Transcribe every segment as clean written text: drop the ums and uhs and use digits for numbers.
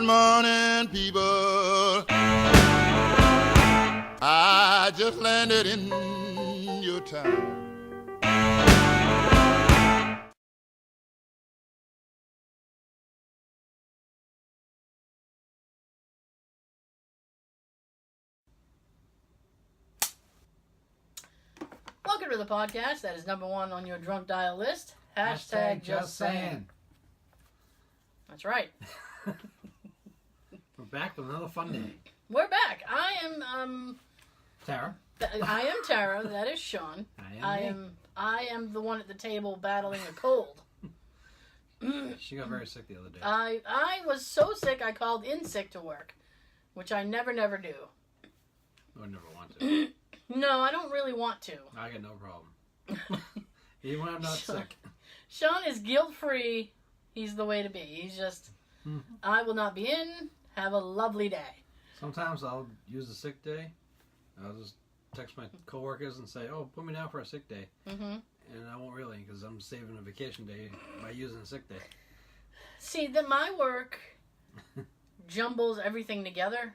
Good morning, people. I just landed in your town. Welcome to the podcast that is number one on your drunk dial list. Hashtag just saying. That's right. We're back with another fun day. We're back. I am Tara. I am Tara. That is Sean. I am the one at the table battling a cold. She got very sick the other day. I was so sick I called in sick to work, which I never do. I would never want to. No, I don't really want to. I got no problem. Even when I'm not sick. Sean is guilt-free. He's the way to be. He's just, I will not be in. Have a lovely day. Sometimes I'll use a sick day. I'll just text my coworkers and say, oh, put me down for a sick day. Mm-hmm. And I won't really, because I'm saving a vacation day by using a sick day. See, my work jumbles everything together.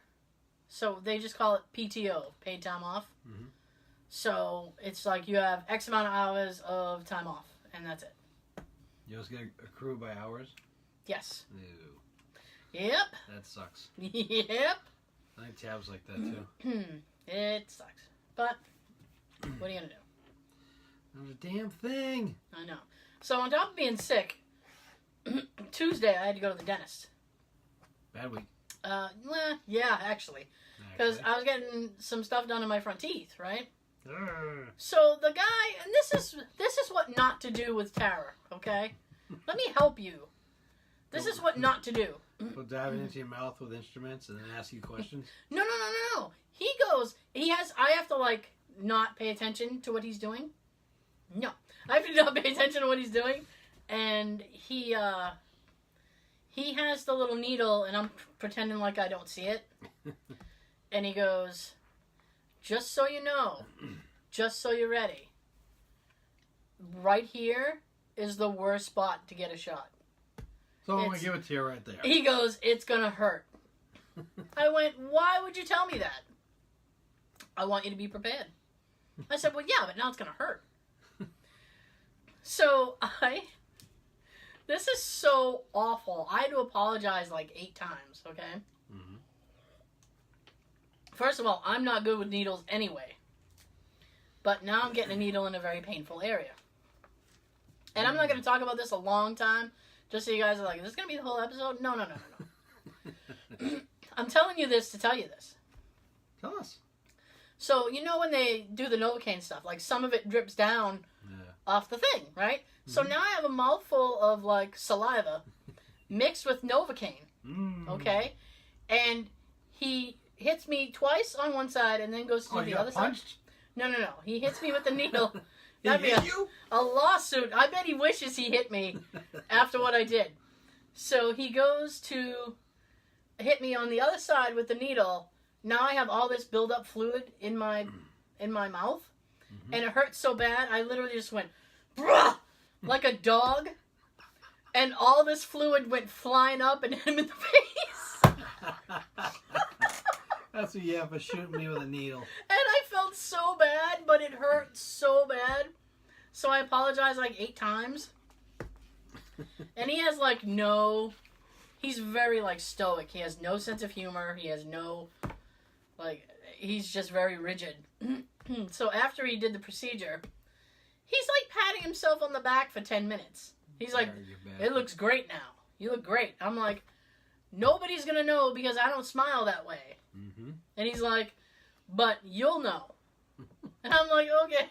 So they just call it PTO, paid time off. Mm-hmm. So it's like you have X amount of hours of time off, and that's it. You just get accrued by hours? Yes. Ew. Yep. That sucks. Yep. I think Tab's like that too. It sucks. But what are you going to do? Not a damn thing. I know. So on top of being sick, Tuesday I had to go to the dentist. Bad week. Yeah, actually. Because I was getting some stuff done in my front teeth, right? So the guy, and this is what not to do with Tara, okay? Let me help you. This is what not to do. Put diving into your mouth with instruments and then ask you questions? No. He goes, I have to, like, not pay attention to what he's doing. No. I have to not pay attention to what he's doing. And he has the little needle, and I'm pretending like I don't see it. And he goes, just so you know, just so you're ready, right here is the worst spot to get a shot. So I'm going to give it to you right there. He goes, it's going to hurt. I went, why would you tell me that? I want you to be prepared. I said, well, yeah, but now it's going to hurt. So this is so awful. I had to apologize like 8 times, okay? Mm-hmm. First of all, I'm not good with needles anyway. But now I'm getting a needle in a very painful area. And I'm not going to talk about this a long time, just so you guys are like, is this going to be the whole episode? No. I'm telling you this to tell you this. Tell us. So, you know when they do the Novocaine stuff, like some of it drips down off the thing, right? Mm-hmm. So now I have a mouthful of, like, saliva mixed with Novocaine, okay? And he hits me twice on one side and then goes to the other side. No. He hits me with the needle. That'd be a lawsuit. I bet he wishes he hit me after what I did. So he goes to hit me on the other side with the needle. Now I have all this buildup fluid in my mouth. Mm-hmm. And it hurts so bad, I literally just went, bruh, like a dog. And all this fluid went flying up and hit him in the face. That's what you have for shooting me with a needle. And I felt so bad, but it hurt so bad. So I apologized like 8 times. And he has like he's very like stoic. He has no sense of humor. He has he's just very rigid. So after he did the procedure, he's like patting himself on the back for 10 minutes. He's like, it looks great now. You look great. I'm like, nobody's going to know because I don't smile that way. Mm-hmm. And he's like, but you'll know. And I'm like, okay.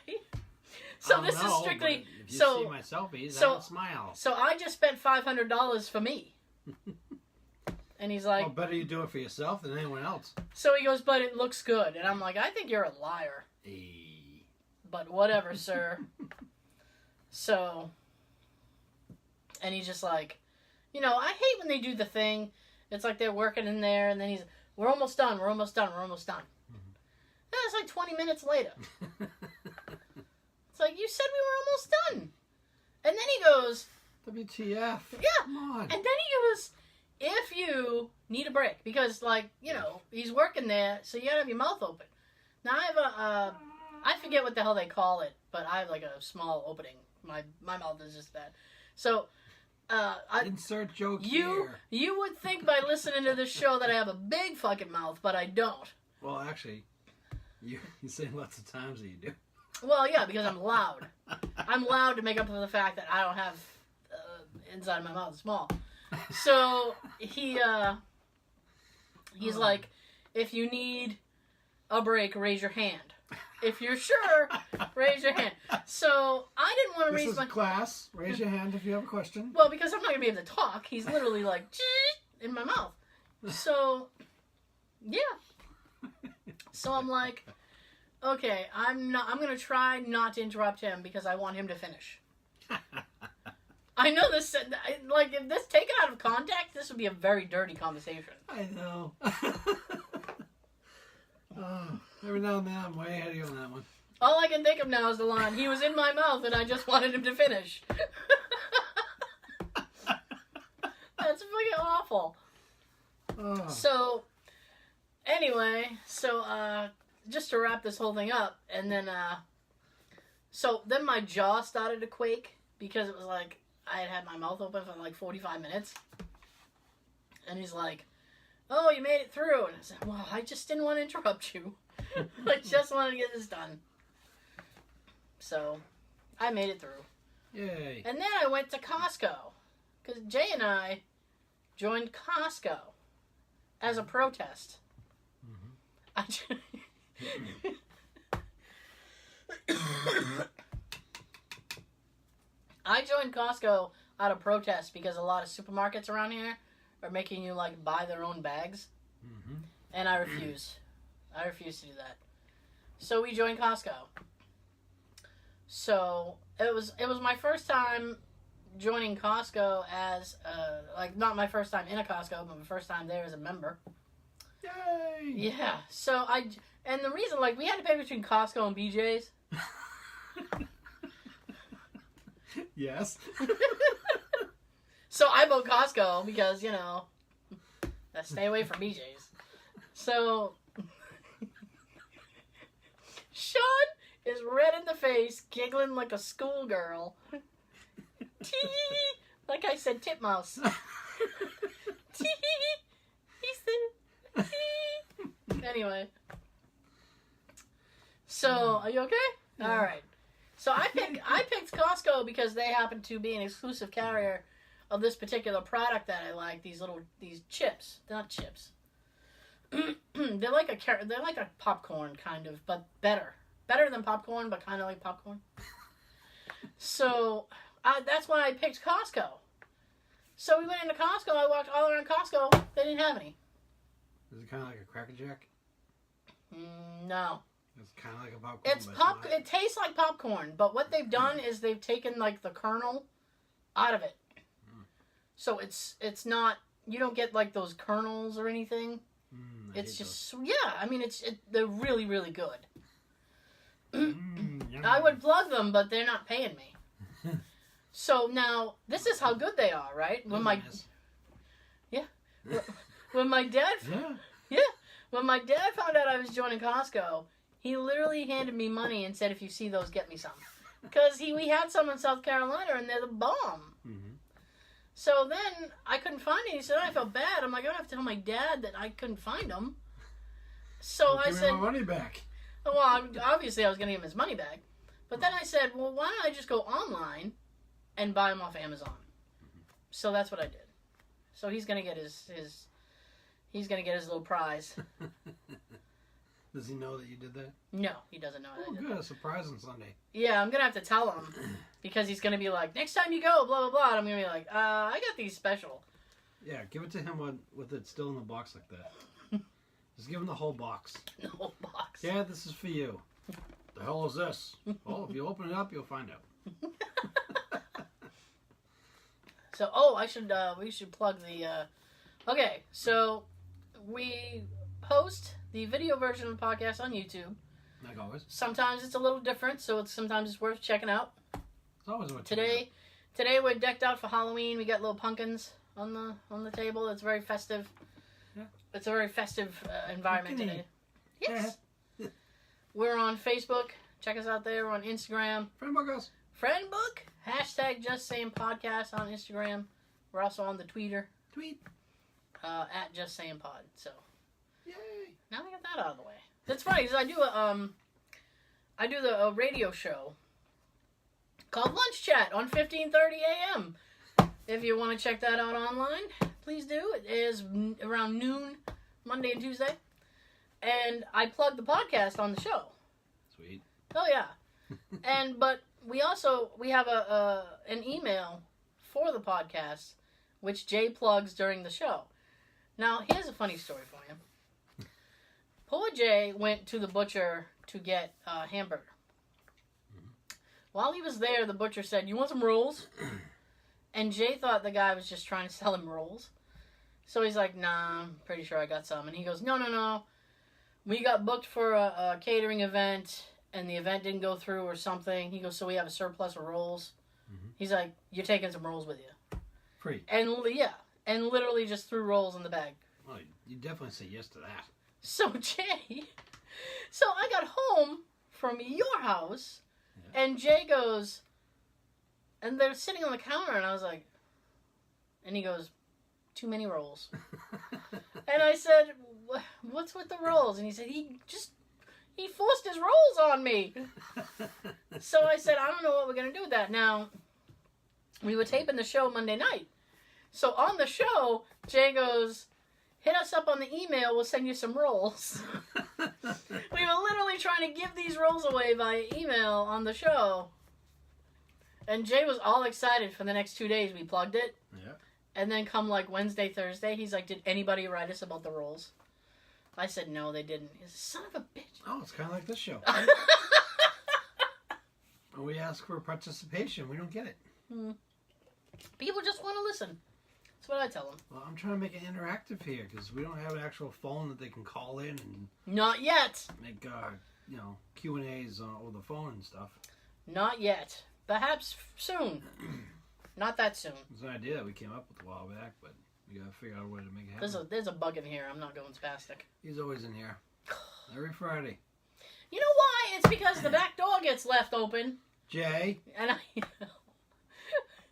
So this is strictly... If you see my selfies, I don't smile. So I just spent $500 for me. And he's like... Well, better you do it for yourself than anyone else. So he goes, but it looks good. And I'm like, I think you're a liar. Hey. But whatever, sir. So... And he's just like... I hate when they do the thing. It's like they're working in there, and then we're almost done. Mm-hmm. And it's like 20 minutes later. It's like, you said we were almost done. And then he goes... WTF. Yeah. Come on. And then he goes, if you need a break, because, like, you know, he's working there, so you gotta have your mouth open. Now, I have I forget what the hell they call it, but I have, like, a small opening. My mouth is just that. So, insert joke here. You would think by listening to this show that I have a big fucking mouth, but I don't. Well, actually, you say lots of times that you do. Well, yeah, because I'm loud. I'm loud to make up for the fact that I don't have inside of my mouth is small. So he's like, if you need a break, raise your hand. If you're sure, raise your hand. So I didn't want to raise my class. Raise your hand if you have a question. Well, because I'm not gonna be able to talk. He's literally like in my mouth. So yeah. So I'm like, okay, I'm gonna try not to interrupt him because I want him to finish. I know this, like, if this taken out of context, this would be a very dirty conversation. I know. Every now and then, I'm way ahead of you on that one. All I can think of now is the line, he was in my mouth and I just wanted him to finish. That's fucking awful. Oh. So, anyway, just to wrap this whole thing up, and then, so then my jaw started to quake because it was like, I had my mouth open for like 45 minutes. And he's like, oh, you made it through. And I said, well, I just didn't want to interrupt you. I just wanted to get this done. So, I made it through. Yay. And then I went to Costco. Because Jay and I joined Costco as a protest. Mm-hmm. I joined Costco out of protest because a lot of supermarkets around here are making you, like, buy their own bags. Mm-hmm. And I refuse. I refuse to do that. So we joined Costco. So it was my first time joining Costco as, like, not my first time in a Costco, but my first time there as a member. Yay! Yeah. So and the reason, like, we had to pay between Costco and BJ's. Yes. So I bought Costco because, you know, let's stay away from BJ's. So Sean is red in the face, giggling like a schoolgirl. Tee, like I said, titmouse. Tee, he said. Tee. Anyway, so are you okay? Yeah. All right. So I picked Costco because they happen to be an exclusive carrier of this particular product that I like. These chips. They're not chips. they're like a popcorn kind of, but better than popcorn, but kind of like popcorn. So that's why I picked Costco. So we went into Costco. I walked all around Costco. They didn't have any. Is it kind of like a Cracker Jack? No. It's kind of like a popcorn. It's pop. It tastes like popcorn, but what they've done is they've taken, like, the kernel out of it. So it's not. You don't get, like, those kernels or anything. It's just those. Yeah. I mean, they're really, really good. I would plug them, but they're not paying me. So now this is how good they are, right? When my dad when my dad found out I was joining Costco, he literally handed me money and said, "If you see those, get me some." Because we had some in South Carolina and they're the bomb. Mm-hmm. So then I couldn't find any. So then I felt bad. I'm like, I'm gonna have to tell my dad that I couldn't find them. So I said, "Give me my money back." Well, obviously I was gonna give him his money back. But then I said, well, why don't I just go online and buy them off Amazon? So that's what I did. So he's gonna get his little prize. Does he know that you did that? No, he doesn't know that. Oh, good. A surprise on Sunday. Yeah, I'm gonna have to tell him because he's gonna be like, next time you go, blah blah blah. And I'm gonna be like, I got these special. Yeah, give it to him with it still in the box like that. Just give him the whole box. The whole box. Yeah, this is for you. The hell is this? Well, if you open it up, you'll find out. So, we should plug the. Okay, so we post the video version of the podcast on YouTube. Like always. Sometimes it's a little different, so sometimes it's worth checking out. It's always worth Today we're decked out for Halloween. We got little pumpkins on the table. It's very festive. Yeah. It's a very festive environment Okay. today. Yes. We're on Facebook. Check us out there. We're on Instagram. Friend book us. Friendbook. Hashtag Just Saying Podcast on Instagram. We're also on the Tweeter. Tweet. At Just Saying Pod. So Yay. now we got that out of the way. That's funny because I do a radio show called Lunch Chat on 15:30 a.m. If you want to check that out online, please do. It is around noon, Monday and Tuesday, and I plug the podcast on the show. Sweet. Oh yeah, but we have an email for the podcast, which Jay plugs during the show. Now here's a funny story for you. Poor Jay went to the butcher to get a hamburger. While he was there, the butcher said, "You want some rolls?" And Jay thought the guy was just trying to sell him rolls. So he's like, "Nah, I'm pretty sure I got some." And he goes, No. We got booked for a catering event, and the event didn't go through or something. He goes, "So we have a surplus of rolls." Mm-hmm. He's like, "You're taking some rolls with you." Free. And literally just threw rolls in the bag. Well, you definitely say yes to that. So so I got home from your house, and Jay goes, and they're sitting on the counter, and I was like, and he goes, "Too many rolls." And I said, "What's with the rolls?" And he said, he forced his rolls on me. So I said, "I don't know what we're going to do with that." Now, we were taping the show Monday night. So on the show, Jay goes, "Hit us up on the email, we'll send you some rolls." We were literally trying to give these rolls away via email on the show. And Jay was all excited for the next 2 days. We plugged it. Yeah. And then come like Wednesday, Thursday, he's like, "Did anybody write us about the rolls?" I said, "No, they didn't." He's a son of a bitch. Oh, it's kind of like this show. We ask for participation. We don't get it. People just want to listen. That's what I tell them. Well, I'm trying to make it interactive here because we don't have an actual phone that they can call in and Not yet. make, Q&As over the phone and stuff. Not yet. Perhaps soon. Not that soon. It's an idea that we came up with a while back, but we got to figure out a way to make it happen. There's a bug in here. I'm not going spastic. He's always in here. Every Friday. You know why? It's because the back door gets left open. Jay. And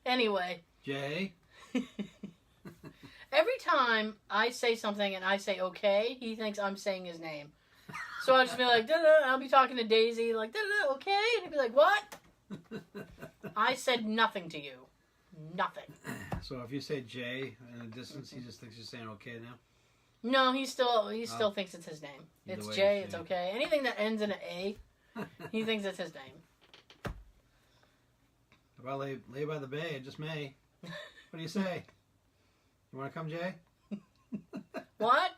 Anyway. Jay. Every time I say something and I say okay, he thinks I'm saying his name. So I'll just be like, da-da, I'll be talking to Daisy, like, da-da, okay? And he'll be like, "What?" I said nothing to you. Nothing. So if you say Jay in the distance, he just thinks you're saying okay now? No, he still thinks it's his name. Either It's way, Jay, it's it's Jay. okay. Anything that ends in an A, he thinks it's his name. If I lay by the bay, it just may. What do you say? You want to come, Jay? What?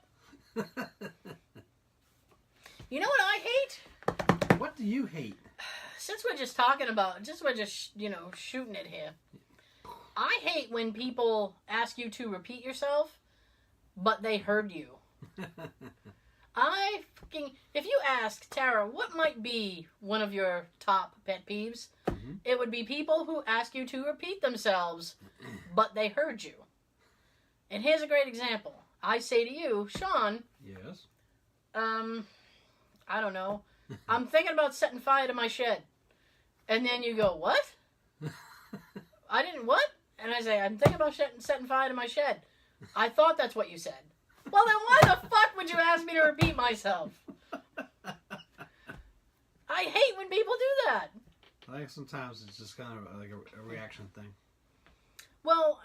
You know what I hate? What do you hate? Since we're just talking about, shooting it here. I hate when people ask you to repeat yourself, but they heard you. If you ask Tara, what might be one of your top pet peeves? Mm-hmm. It would be people who ask you to repeat themselves, but they heard you. And here's a great example. I say to you, Sean, Yes. I don't know, "I'm thinking about setting fire to my shed." And then you go, "What?" "I didn't what?" And I say, "I'm thinking about setting fire to my shed." "I thought that's what you said." Well, then why the fuck would you ask me to repeat myself? I hate when people do that. I think sometimes it's just kind of like a reaction thing. Well,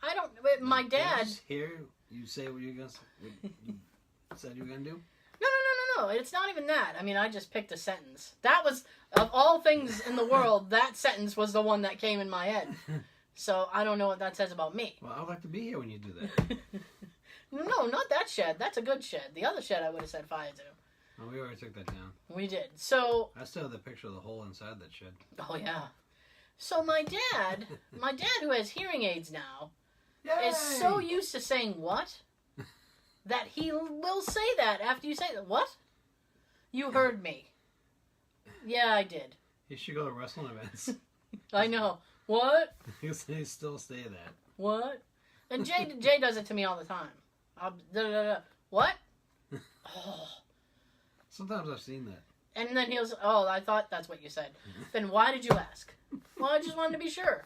I don't. My Did I dad. just hear you say what you said you were going to do? No. It's not even that. I mean, I just picked a sentence. That was, of all things in the world, that sentence was the one that came in my head. So I don't know what that says about me. Well, I'd like to be here when you do that. No, not that shed. That's a good shed. The other shed I would have set fire to. Oh, we already took that down. We did. So, I still have the picture of the hole inside that shed. oh yeah. So my dad who has hearing aids now, Yay! is so used to saying "what" that he will say that after you say that. "What? You heard me." Yeah, I did. You should go to wrestling events. I know. What? They still say that. What? And Jay does it to me all the time. What? Oh. Sometimes I've seen that. And then he'll say, oh, I thought that's what you said. Then why did you ask? Well, I just wanted to be sure.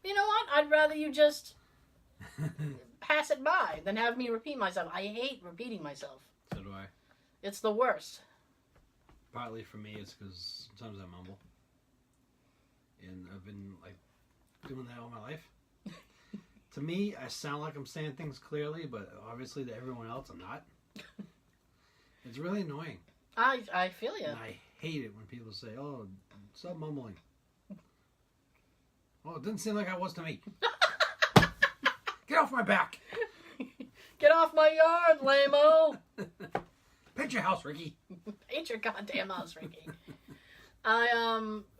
You know what? I'd rather you just pass it by than have me repeat myself. I hate repeating myself. So do I. It's the worst. Partly for me, it's because sometimes I mumble. And I've been, like, doing that all my life. To me, I sound like I'm saying things clearly, but obviously to everyone else, I'm not. It's really annoying. I feel you. And I hate it when people say, oh, stop mumbling. Oh, it didn't seem like I was to me. Get off my back. Get off my yard, lame-o. Paint your house, Ricky. Paint your goddamn house, Ricky.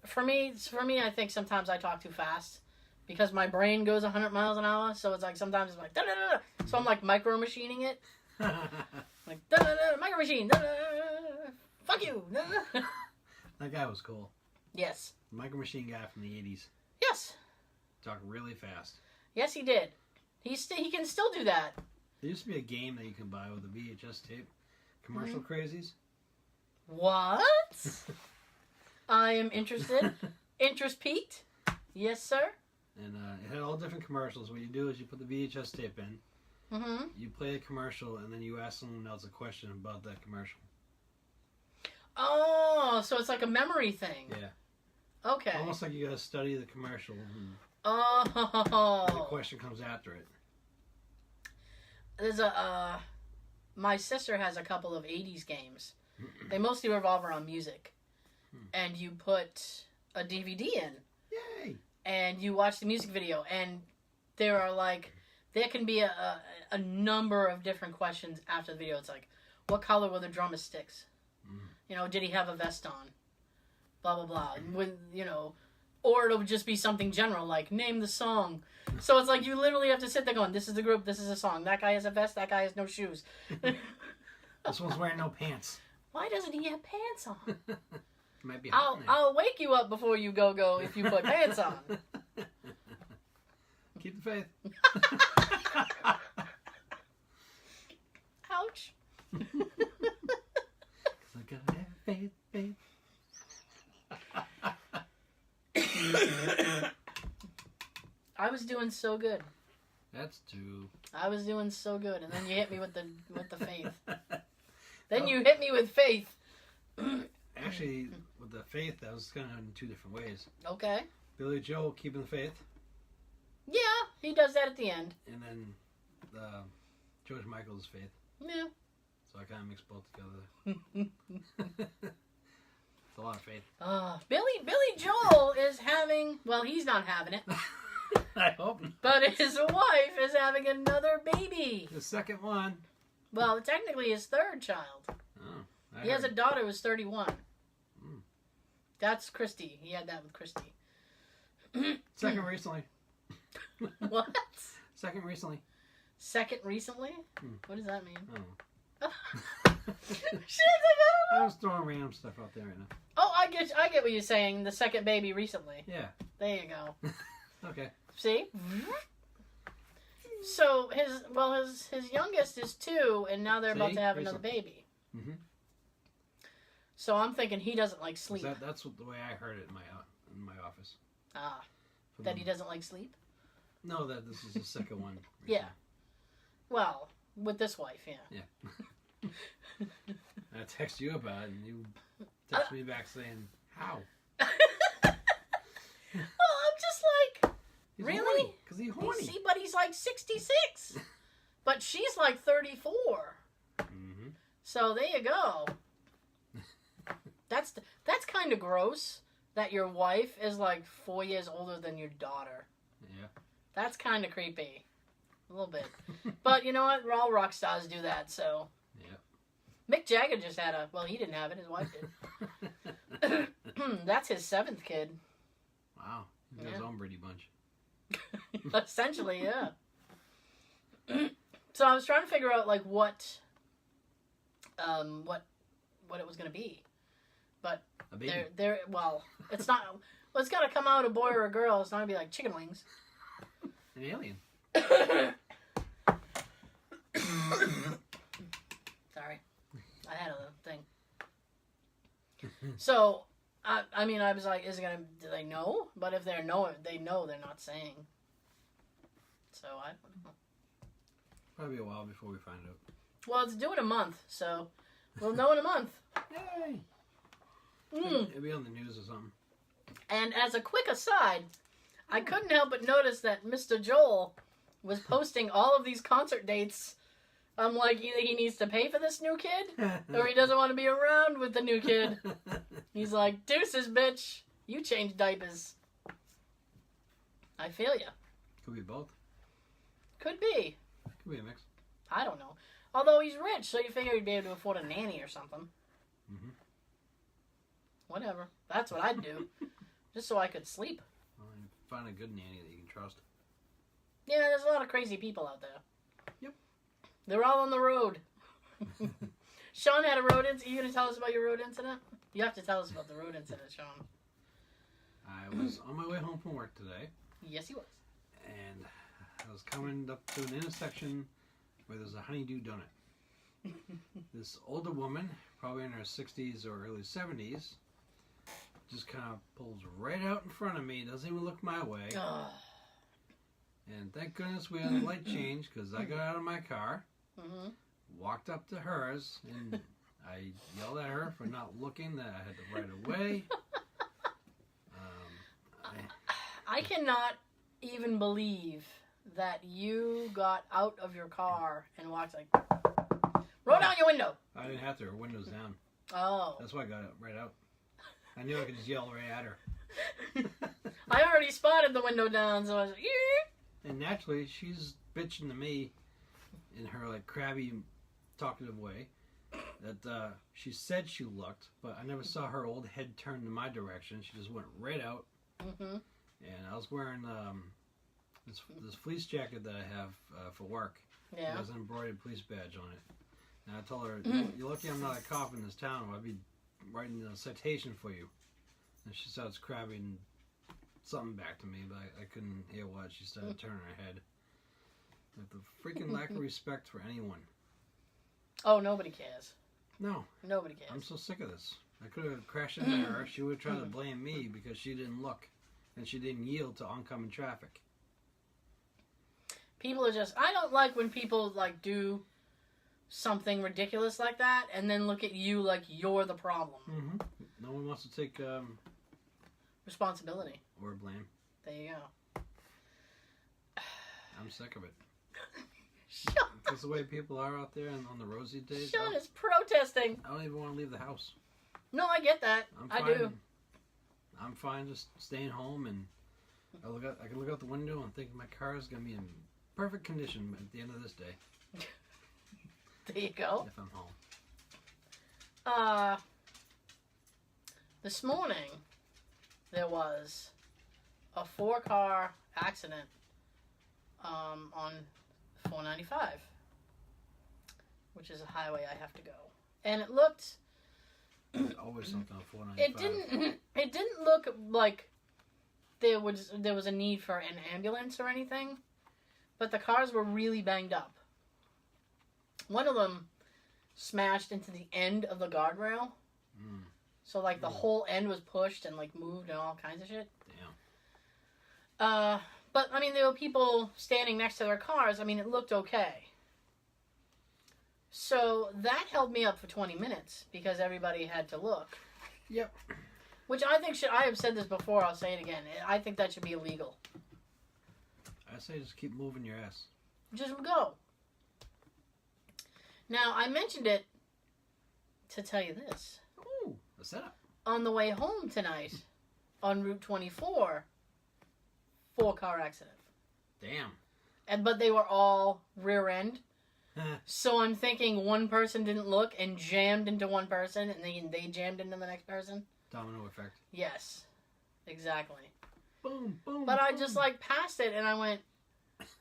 For me, I think sometimes I talk too fast because my brain goes 100 miles an hour. So it's like sometimes it's like da-da-da-da. So I'm like micro machining it, like da-da-da, micro machine. Da-da-da. Fuck you. Da-da-da. That guy was cool. Yes. The Micro Machine guy from the 80s. Yes. Talked really fast. Yes, he did. He can still do that. There used to be a game that you can buy with a VHS tape. Commercial crazies. What? I am interested. Interest peaked. Yes, sir. And it had all different commercials. What you do is you put the VHS tape in. Mm-hmm. You play a commercial, and then you ask someone else a question about that commercial. Oh, so it's like a memory thing. Yeah. Okay. Almost like you gotta study the commercial. And Oh. the question comes after it. There's my sister has a couple of 80s games. They mostly revolve around music. And you put a DVD in. Yay! And you watch the music video. And there can be a number of different questions after the video. It's like, what color were the drummer sticks? You know, did he have a vest on? Blah, blah, blah. Or it'll just be something general, like, name the song. So it's like you literally have to sit there going, this is the group, this is a song. That guy has a vest, that guy has no shoes. This one's wearing no pants. Why doesn't he have pants on? Might be hot in there. I'll wake you up before you go if you put pants on. Keep the faith. Ouch. I gotta have faith, faith. I was doing so good. That's two. I was doing so good, and then you hit me with the faith. Then you hit me with faith. Actually, with the faith, that was kind of in two different ways. Okay. Billy Joel keeping the faith, Yeah, he does that at the end. and then George Michael's faith. Yeah. So I kind of mixed both together. It's a lot of faith. Billy Joel is having, well, he's not having it, I hope not. but his wife is having another baby. The second one. Well, technically his third child. Oh, He has a daughter who's 31. Mm. That's Christy. He had that with Christy. Second recently. What? Second recently. Second recently? Hmm. What does that mean? Oh. Shit, I I don't was throwing random stuff out there right now. Oh, I get what you're saying. The second baby recently. Yeah. There you go. Okay. See? So his youngest is 2, and now they're about See? to have another baby. Mm-hmm. So I'm thinking he doesn't like sleep. That's the way I heard it in my office. That he doesn't like sleep? No, that this is the second one. Yeah. Well, with this wife, yeah. Yeah. I text you about it, and you text me back saying, how? Well, I'm just like, He's really? Because he's horny. See, but he's like 66. But she's like 34. Mm-hmm. So there you go. That's kind of gross that your wife is like 4 years older than your daughter. Yeah. That's kind of creepy. A little bit. But you know what? All rock stars do that, so. Yeah. Mick Jagger just had he didn't have it, his wife did. That's his 7th kid. Wow. He's got his own Brady Bunch. Essentially, yeah. So I was trying to figure out like what it was going to be. But A baby. it's not. Well, it's got to come out a boy or a girl. It's not going to be like chicken wings. An alien. So, I mean, I was like, do they know? But if they know, they're not saying. So, I don't know. Probably a while before we find out. Well, it's due in a month, so we'll know in a month. Yay! It'll be on the news or something. And as a quick aside, I couldn't help but notice that Mr. Joel was posting all of these concert dates. I'm like, either he needs to pay for this new kid, or he doesn't want to be around with the new kid. He's like, deuces, bitch. You change diapers. I feel ya. Could be both. Could be. Could be a mix. I don't know. Although he's rich, so you figure he'd be able to afford a nanny or something. Mm-hmm. Whatever. That's what I'd do. Just so I could sleep. Well, find a good nanny that you can trust. Yeah, there's a lot of crazy people out there. Yep. They're all on the road. Sean had a road incident. You going to tell us about your road incident? You have to tell us about the road incident, Sean. I was on my way home from work today. Yes, he was. And I was coming up to an intersection where there's a honeydew donut. This older woman, probably in her 60s or early 70s, just kind of pulls right out in front of me, doesn't even look my way. Oh. And thank goodness we had a light change, because I got out of my car, walked up to hers, and I yelled at her for not looking, that I had the right of way. I cannot even believe that you got out of your car and walked like, roll down your window. I didn't have to, her window's down. Oh. That's why I got it right out. I knew I could just yell right at her. I already spotted the window down, so I was like, yeah. And naturally, she's bitching to me in her like crabby, talkative way that she said she looked, but I never saw her old head turn in my direction. She just went right out. Mm-hmm. And I was wearing this fleece jacket that I have for work. Yeah. It has an embroidered police badge on it. And I told her, you're lucky I'm not a cop in this town, or I'd be writing a citation for you. And she starts crabbing something back to me, but I couldn't hear what. She started turning her head. With the freaking lack of respect for anyone. Oh, nobody cares. No. Nobody cares. I'm so sick of this. I could have crashed into her. She would try to blame me because she didn't look. And she didn't yield to oncoming traffic. People are just... I don't like when people, like, do something ridiculous like that and then look at you like you're the problem. Mm-hmm. No one wants to take... responsibility. Or blame. There you go. I'm sick of it. Sean, Because the way people are out there and on the roads these days... Sean is protesting. I don't even want to leave the house. No, I get that. I do. I'm fine just staying home, and I can look out the window and think my car is going to be in perfect condition at the end of this day. There you go. If I'm home. This morning, there was a 4-car accident on 495, which is a highway I have to go. And it looked... There's always something on 495. It didn't look like there was a need for an ambulance or anything, but the cars were really banged up. One of them smashed into the end of the guardrail. So like the whole end was pushed and like moved and all kinds of shit. Damn. But I mean there were people standing next to their cars. I mean it looked okay. So that held me up for 20 minutes because everybody had to look. Yep. Which I think I have said this before, I'll say it again. I think that should be illegal. I say just keep moving your ass. Just go. Now, I mentioned it to tell you this. Ooh, a setup. On the way home tonight, on Route 24, 4-car accident. Damn. But they were all rear end. So I'm thinking one person didn't look and jammed into one person, and they jammed into the next person. Domino effect. Yes, exactly. Boom, boom. But I boom. just like passed it, and I went,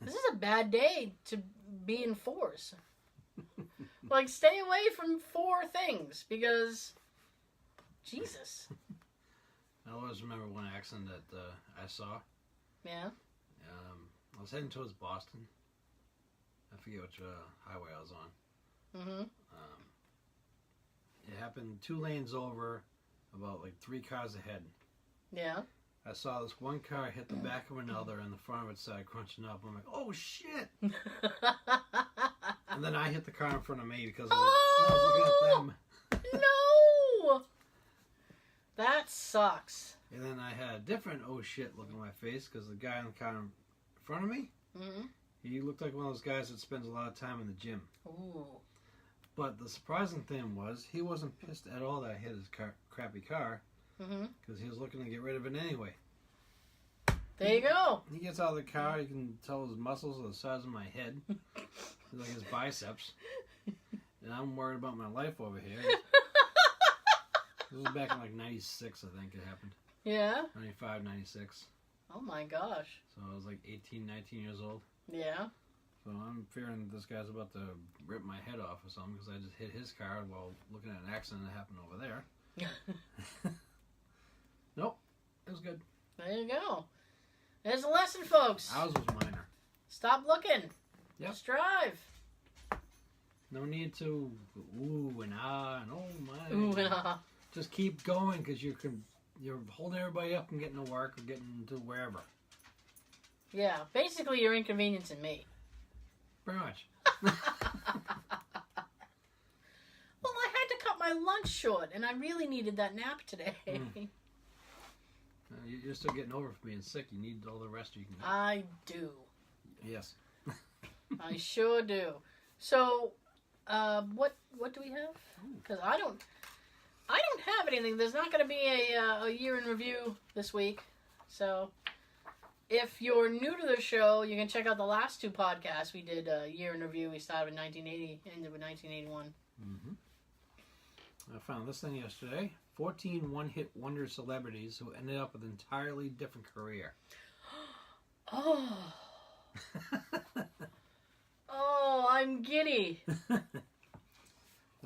"This is a bad day to be in 4s. Like, stay away from 4 things because, Jesus." I always remember one accident that I saw. Yeah. I was heading towards Boston. I forget which highway I was on. Mm-hmm. It happened 2 lanes over. about like 3 cars ahead. Yeah. I saw this one car hit the back of another and the front of it started crunching up. I'm like, oh shit! And then I hit the car in front of me because I was looking at them. No! That sucks. And then I had a different oh shit look on my face because the guy in the car in front of me, he looked like one of those guys that spends a lot of time in the gym. Ooh. But the surprising thing was he wasn't pissed at all that I hit his crappy car because he was looking to get rid of it anyway. There you go. He gets out of the car, you can tell his muscles are the size of my head. Like his biceps. And I'm worried about my life over here. This was back in like 96, I think it happened. Yeah? 95, 96. Oh my gosh. So I was like 18, 19 years old. Yeah. So I'm fearing this guy's about to rip my head off or something because I just hit his car while looking at an accident that happened over there. Nope. It was good. There you go. There's a lesson, folks. Ours was minor. Stop looking. Yep. Just drive. No need to ooh and ah and oh my. Ooh and ah. Just keep going because you're holding everybody up and getting to work or getting to wherever. Yeah. Basically, you're inconveniencing me. Pretty much. Well, I had to cut my lunch short, and I really needed that nap today. You're still getting over from being sick. You need all the rest you can get. I do. Yes. I sure do. So, what do we have? Because I don't have anything. There's not going to be a year in review this week. So, if you're new to the show, you can check out the last 2 podcasts. We did a year in review. We started in 1980, ended with 1981. I found this thing yesterday. 14 one-hit wonder celebrities who ended up with an entirely different career. Oh. Oh, I'm giddy. The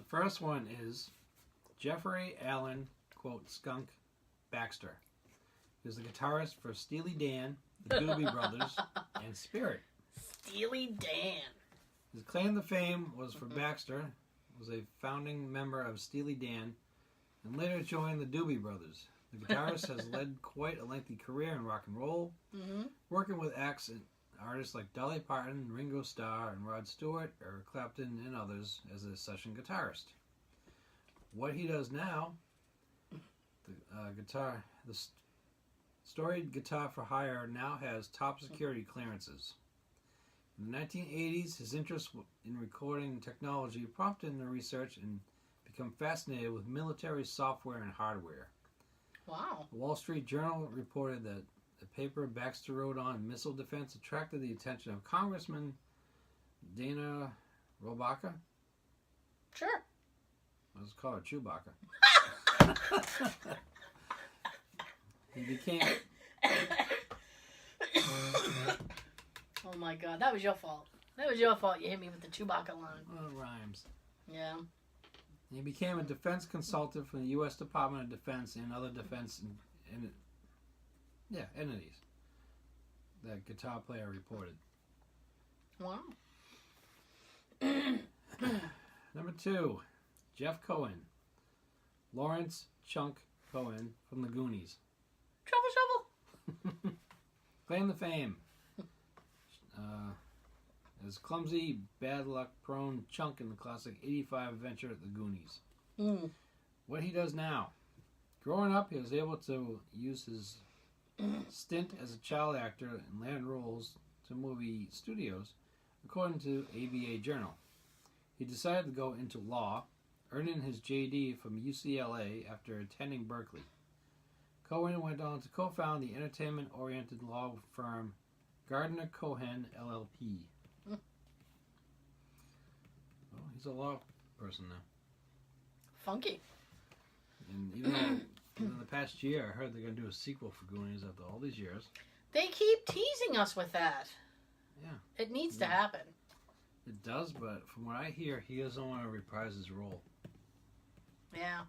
first one is Jeffrey Allen, quote, Skunk Baxter. He was the guitarist for Steely Dan, the Doobie Brothers, and Spirit. Steely Dan. His claim to fame was for Baxter, was a founding member of Steely Dan, and later joined the Doobie Brothers. The guitarist has led quite a lengthy career in rock and roll, working with acts and artists like Dolly Parton, Ringo Starr, and Rod Stewart, Eric Clapton, and others as a session guitarist. What he does now, the storied Guitar for Hire now has top security clearances. In the 1980s, his interest in recording technology prompted him to research and become fascinated with military software and hardware. Wow. The Wall Street Journal reported that the paper Baxter wrote on missile defense attracted the attention of Congressman Dana Roebuck. Sure. Let's call her Chewbacca. He became... Oh my god, that was your fault. That was your fault. You hit me with the Chewbacca line. Well, it rhymes. Yeah. He became a defense consultant for the U.S. Department of Defense and other defense entities. That guitar player reported. Wow. Number 2, Jeff Cohen. Lawrence Chunk Cohen from the Goonies. Trouble. Claim to fame. As clumsy, bad luck prone Chunk in the classic 85 adventure at the Goonies. What he does now. Growing up, he was able to use his stint as a child actor and land roles to movie studios, according to ABA Journal. He decided to go into law, earning his JD from UCLA after attending Berkeley. Cohen went on to co-found the entertainment-oriented law firm Gardner Cohen LLP. Well, he's a law person now. Funky. And even though in the past year, I heard they're going to do a sequel for Goonies after all these years. They keep teasing us with that. Yeah. It needs to happen. It does, but from what I hear, he doesn't want to reprise his role. Yeah.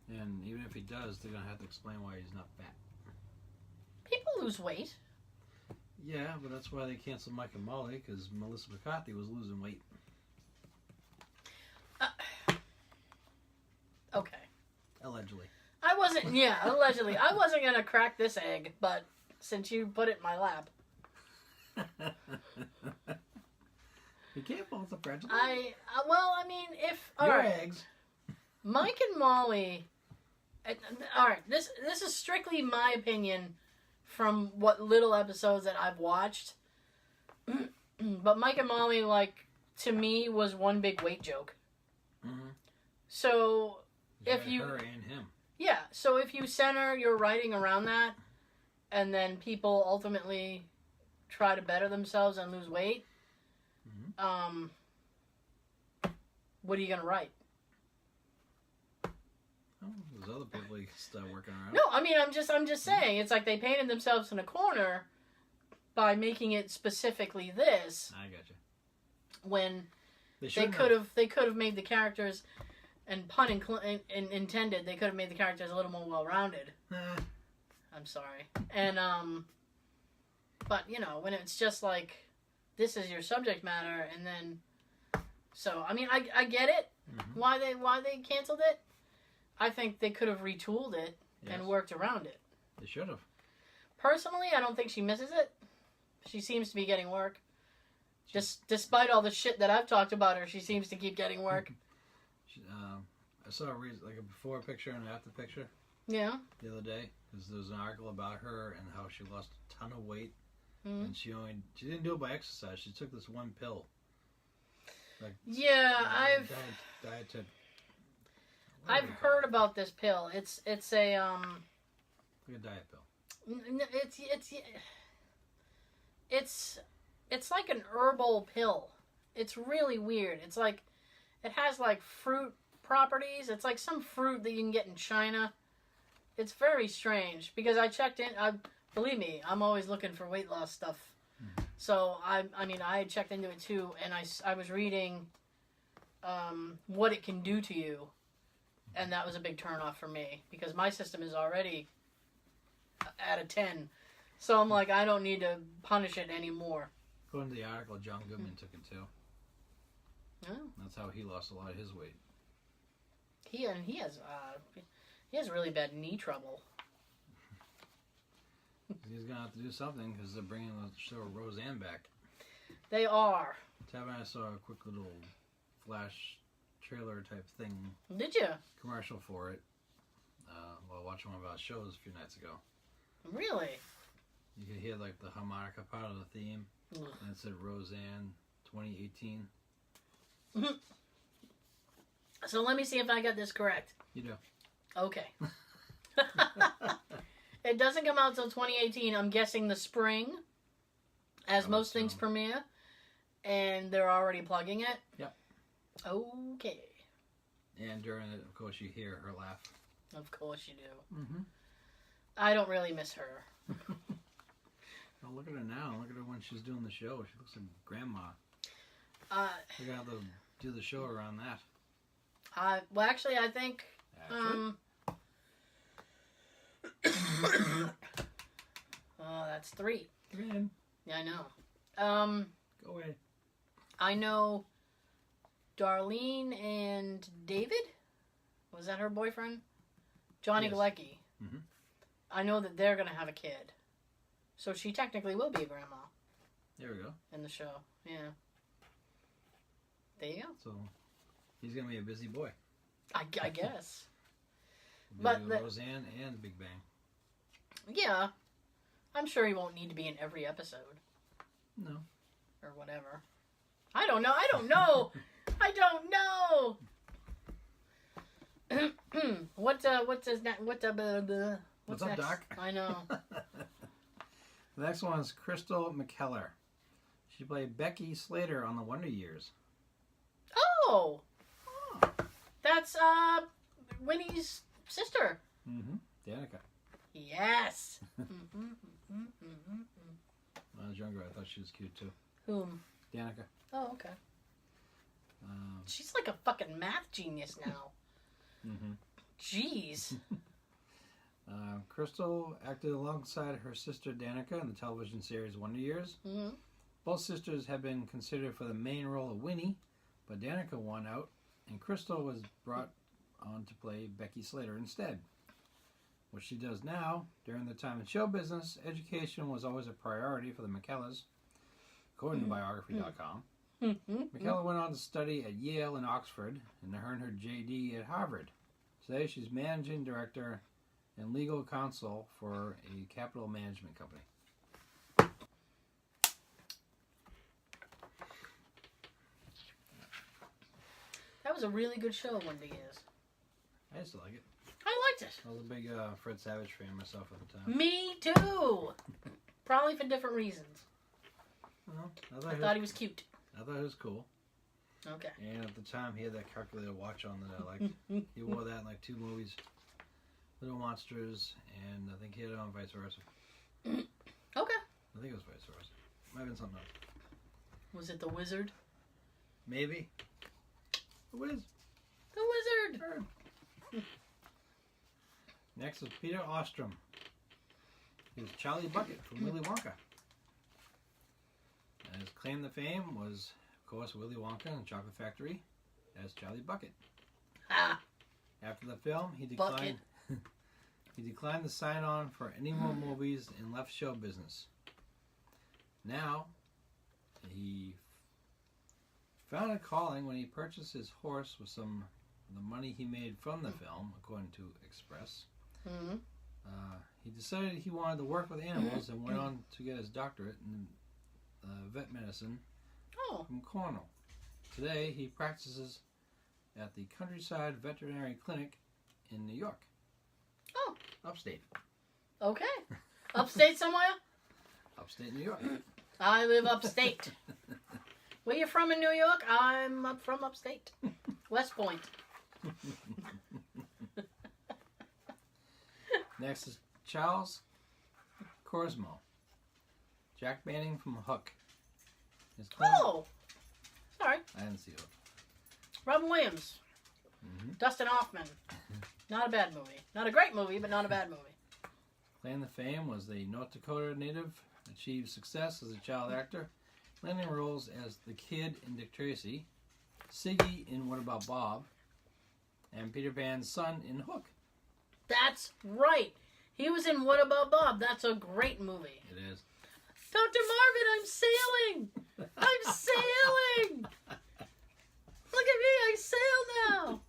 And even if he does, they're going to have to explain why he's not fat. People lose weight. Yeah, but that's why they canceled Mike and Molly, because Melissa McCarthy was losing weight. Okay. Allegedly. I wasn't. Yeah, allegedly, I wasn't gonna crack this egg, but since you put it in my lap, Be careful, it's a fragile. well, I mean, if all Your right, eggs. Mike and Molly. All right, this is strictly my opinion from what little episodes that I've watched. But Mike and Molly, like, to me, was one big weight joke. Mm-hmm. So if you her and him. Yeah, so if you center your writing around that, and then people ultimately try to better themselves and lose weight, what are you gonna write? Oh, there's other people you can start working around. No, I mean I'm just saying it's like they painted themselves in a corner by making it specifically this. I got you. When they shouldn't could have made the characters, and pun intended, they could have made the characters a little more well rounded. I'm sorry, and but you know when it's just like this is your subject matter, and then so I mean I get it why they canceled it. I think they could have retooled it and worked around it. They should have. Personally, I don't think she misses it. She seems to be getting work. Just despite all the shit that I've talked about her, she seems to keep getting work. I saw like a before picture and an after picture. Yeah. The other day, because there was an article about her and how she lost a ton of weight, and she didn't do it by exercise. She took this one pill. Like, I've heard about this pill. It's a like a diet pill. It's like an herbal pill. It's really weird. It's like it has like fruit properties. It's like some fruit that you can get in China. It's very strange because I checked in. Believe me, I'm always looking for weight loss stuff. So I had checked into it too, and I was reading what it can do to you, and that was a big turnoff for me because my system is already at a 10. So I'm like, I don't need to punish it anymore. According to the article, John Goodman took it too. Oh. That's how he lost a lot of his weight. He has really bad knee trouble. He's gonna have to do something because they're bringing the show Roseanne back. They are. Tab and I saw a quick little flash trailer type thing. Did you? Commercial for it. While watching one of our shows a few nights ago. Really? You could hear like the harmonica part of the theme. Ugh. And it said Roseanne 2018. So let me see if I got this correct. You do. Okay. It doesn't come out till 2018. I'm guessing the spring, as most things premiere, and they're already plugging it. Yep. Okay. And during it, of course, you hear her laugh. Of course you do. Mm-hmm. I don't really miss her. Well, look at her now. Look at her when she's doing the show. She looks like grandma. We're gonna have to do the show around that. Well, actually, I think. Oh, that's 3. Man. Yeah, I know. Go away. I know Darlene and David. Was that her boyfriend? Johnny Yes. Galecki. Mm-hmm. I know that they're gonna have a kid, so she technically will be a grandma There we go. in the show. Yeah. There you go. So he's gonna be a busy boy. I guess. But But Roseanne and Big Bang. Yeah, I'm sure he won't need to be in every episode No. or whatever. I don't know. I don't know. What's What's up, next? Doc? I know. The next one is Crystal McKellar. She played Becky Slater on The Wonder Years. Oh, that's Winnie's sister. Mm-hmm. Danica. Yes. When I was younger, I thought she was cute too. Whom? Danica. Oh, okay. She's like a fucking math genius now. Mm-hmm. Jeez. Crystal acted alongside her sister Danica in the television series Wonder Years. Mm-hmm. Both sisters have been considered for the main role of Winnie, but Danica won out, and Crystal was brought on to play Becky Slater instead. what she does now. During the time in show business, education was always a priority for the McKellas, according to biography.com. McKellar went on to study at Yale and Oxford and earned her JD at Harvard. Today, she's managing director and legal counsel for a capital management company. That was a really good show, Wendy is. I used to like it. I liked it. I was a big Fred Savage fan myself at the time. Me too. Probably for different reasons. Well, I thought he was cute. I thought it was cool. Okay. And at the time, he had that calculator watch on that I liked. He wore that in like 2 movies. Little Monsters, and I think he had it on Vice Versa. Okay. I think it was Vice Versa. Might have been something else. Was it The Wizard? Maybe. Who is? The Wizard! Next is Peter Ostrom. He was Charlie Bucket from Willy Wonka. And his claim to fame was, of course, Willy Wonka and the Chocolate Factory as Charlie Bucket. Ah! After the film, he declined. He declined to sign on for any more movies and left show business. Now, he found a calling when he purchased his horse with some of the money he made from the film, according to Express. Mm-hmm. He decided he wanted to work with animals and went on to get his doctorate in vet medicine from Cornell. Today, he practices at the Countryside Veterinary Clinic in New York. Oh. Upstate. Okay. Upstate somewhere? Upstate New York. I live upstate. Where you from in New York? I'm from upstate. West Point. Next is Charles Corsmo. Jack Banning from Hook. Oh! Sorry. I didn't see it. Robin Williams. Dustin Hoffman. Not a bad movie. Not a great movie, but not a bad movie. Claim to fame was the North Dakota native, achieved success as a child actor, landing roles as the Kid in Dick Tracy, Siggy in What About Bob, and Peter Pan's son in Hook. That's right. He was in What About Bob? That's a great movie. It is. Dr. Marvin, I'm sailing! I'm sailing! Look at me, I sail now!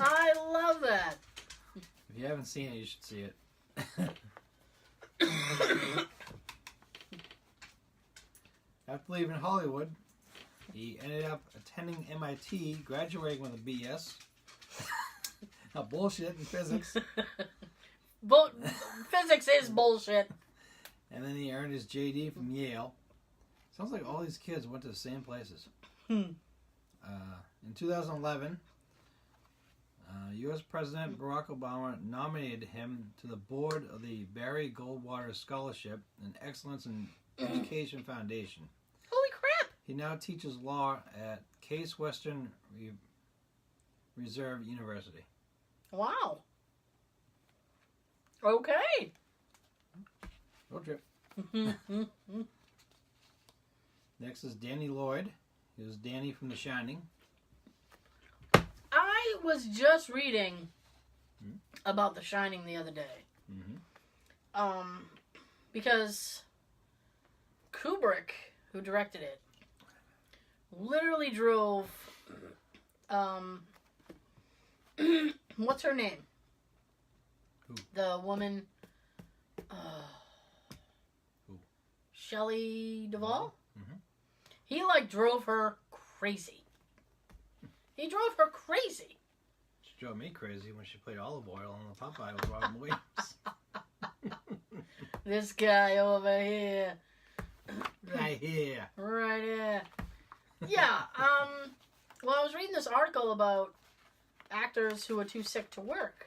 I love that. If you haven't seen it, you should see it. After leaving Hollywood, he ended up attending MIT, graduating with a BS. Bullshit in physics. Physics is bullshit. And then he earned his JD from Yale. Sounds like all these kids went to the same places. In 2011, U.S. President Barack Obama nominated him to the board of the Barry Goldwater Scholarship and Excellence in Education Foundation. Holy crap! He now teaches law at Case Western Reserve University. Wow. Okay. Road trip. Next is Danny Lloyd. He was Danny from The Shining. I was just reading about The Shining the other day. Because Kubrick, who directed it, literally drove what's her name? Who? The woman Who? Shelley Duvall? Mm-hmm. He drove her crazy. He drove her crazy. She drove me crazy when she played olive oil on the Popeye with Robin Williams. This guy over here. Right here. Right here. Yeah, well, I was reading this article about actors who are too sick to work.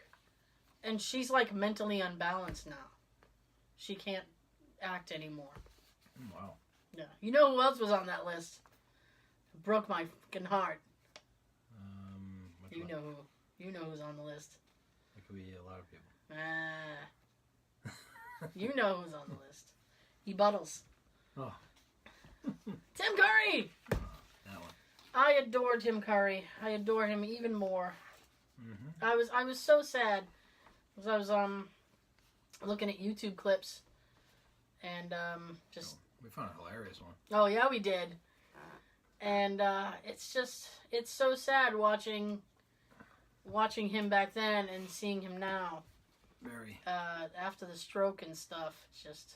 And she's, mentally unbalanced now. She can't act anymore. Wow. Yeah. You know who else was on that list? It broke my fucking heart. You know who. You know who's on the list. It could be a lot of people. You know who's on the list. He Buttles. Oh. Tim Curry! That one. I adore Tim Curry. I adore him even more. I was so sad. Because I was looking at YouTube clips, and just. We found a hilarious one. Oh yeah, we did. And it's so sad watching him back then and seeing him now. Very. After the stroke and stuff, it's just.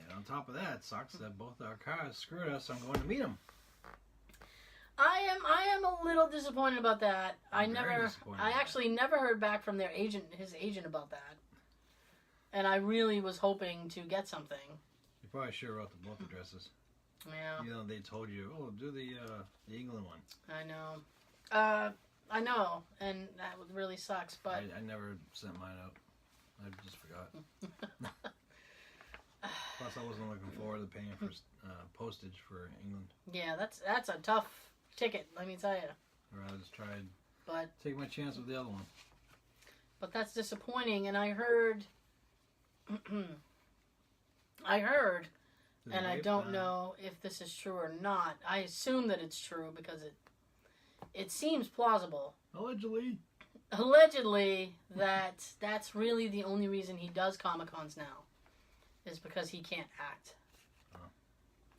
And on top of that, it sucks that both our cars screwed us on going to meet him. I am a little disappointed about that. I disappointed actually never heard back from his agent about that. And I really was hoping to get something. You probably should have wrote the both addresses. Yeah. You know, they told you, oh, do the England one. I know, and that really sucks, but... I never sent mine out. I just forgot. Plus, I wasn't looking forward to paying for postage for England. Yeah, that's a tough ticket, let me tell you. Or I just tried But take my chance with the other one. But that's disappointing, and I heard... and I don't know if this is true or not. I assume that it's true because it seems plausible. Allegedly, that's really the only reason he does Comic-Cons now, is because he can't act. Oh.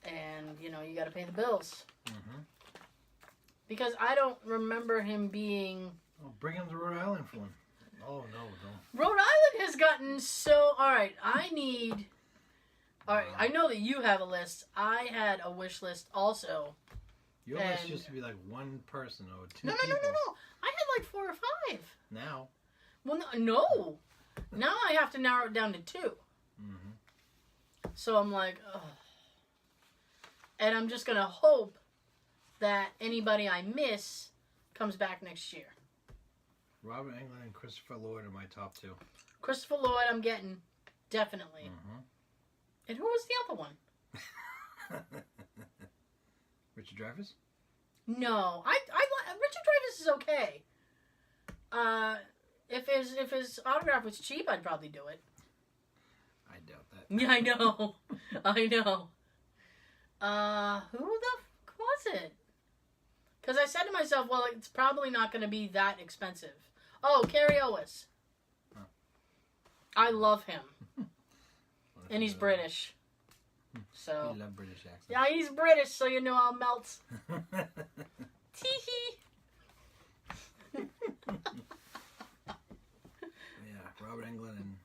And, you know, you gotta pay the bills. Mm-hmm. Because I don't remember him being... Oh, bring him to Rhode Island for one. Oh, no, don't. Rhode Island has gotten so... Alright, Alright, I know that you have a list. I had a wish list also. Your list used to be like one person or two No. people. I had like 4 or 5. Now. Well, no. Now I have to narrow it down to 2. Mm-hmm. So I'm like, ugh. And I'm just going to hope that anybody I miss comes back next year. Robert Englund and Christopher Lloyd are my top 2. Christopher Lloyd I'm getting. Definitely. Mm-hmm. And who was the other one? Richard Dreyfuss? No. Richard Dreyfuss is okay. If his autograph was cheap, I'd probably do it. I doubt that. Yeah, I know. I know. Who the fuck was it? Because I said to myself, well, it's probably not going to be that expensive. Oh, Carrie Owens. Huh. I love him. And he's British. So. You love British accents. Yeah, he's British, so you know I'll melt. Tee-hee. Yeah, Robert Englund and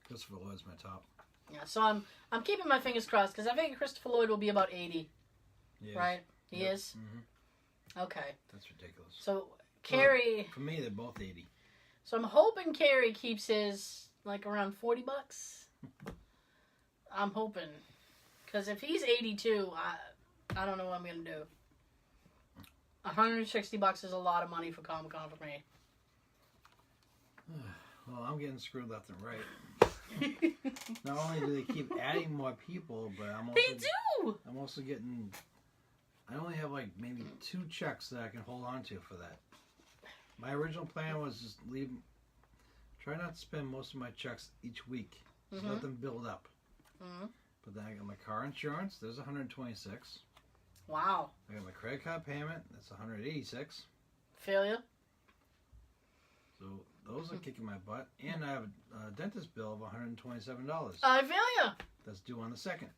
Christopher Lloyd's my top. Yeah, so I'm keeping my fingers crossed because I think Christopher Lloyd will be about 80. Yes. Right? He Yep. is? Mm-hmm. Okay. That's ridiculous. So, Carrie... Well, for me, they're both 80. So I'm hoping Carrie keeps his, like, around $40. I'm hoping. Because if he's 82, I don't know what I'm going to do. $160 is a lot of money for Comic-Con for me. Well, I'm getting screwed left and right. Not only do they keep adding more people, but They do! I'm also getting... I only have like maybe 2 checks that I can hold on to for that. My original plan was just try not to spend most of my checks each week. Just let them build up. Mm-hmm. But then I got my car insurance, there's 126. Wow. I got my credit card payment, that's 186. Failure? So those are kicking my butt. And I have a dentist bill of $127. I failure! That's due on the 2nd.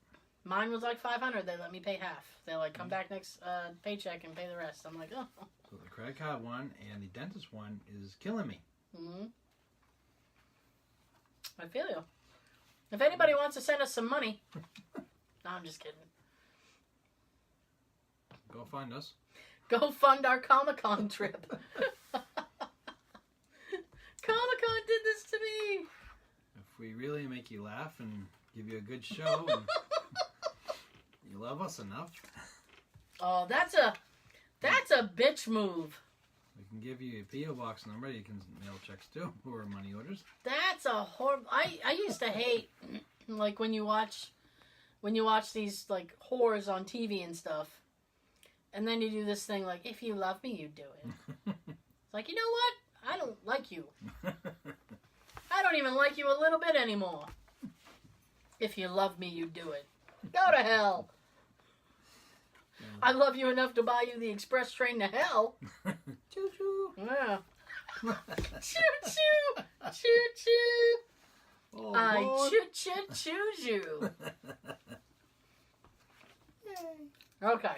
Mine was like $500. They let me pay half. They're like, come back next paycheck and pay the rest. I'm like, oh. So the credit card one and the dentist one is killing me. Mm-hmm. I feel you. If anybody wants to send us some money. No, I'm just kidding. Go find us. Go fund our Comic-Con trip. Comic-Con did this to me. If we really make you laugh and give you a good show and you love us enough, Oh, that's a bitch move. we can give you a P.O. box number you can mail checks to or money orders. That's a horrible. I used to hate like when you watch these like whores on TV and stuff, and then you do this thing like, if you love me, you do it. It's like, you know what? I don't like you. I don't even like you a little bit anymore. If you love me, you do it. Go to hell. I love you enough to buy you the express train to hell. Choo choo. Yeah. Choo choo. Choo choo. Oh, I Lord. choose you. Okay.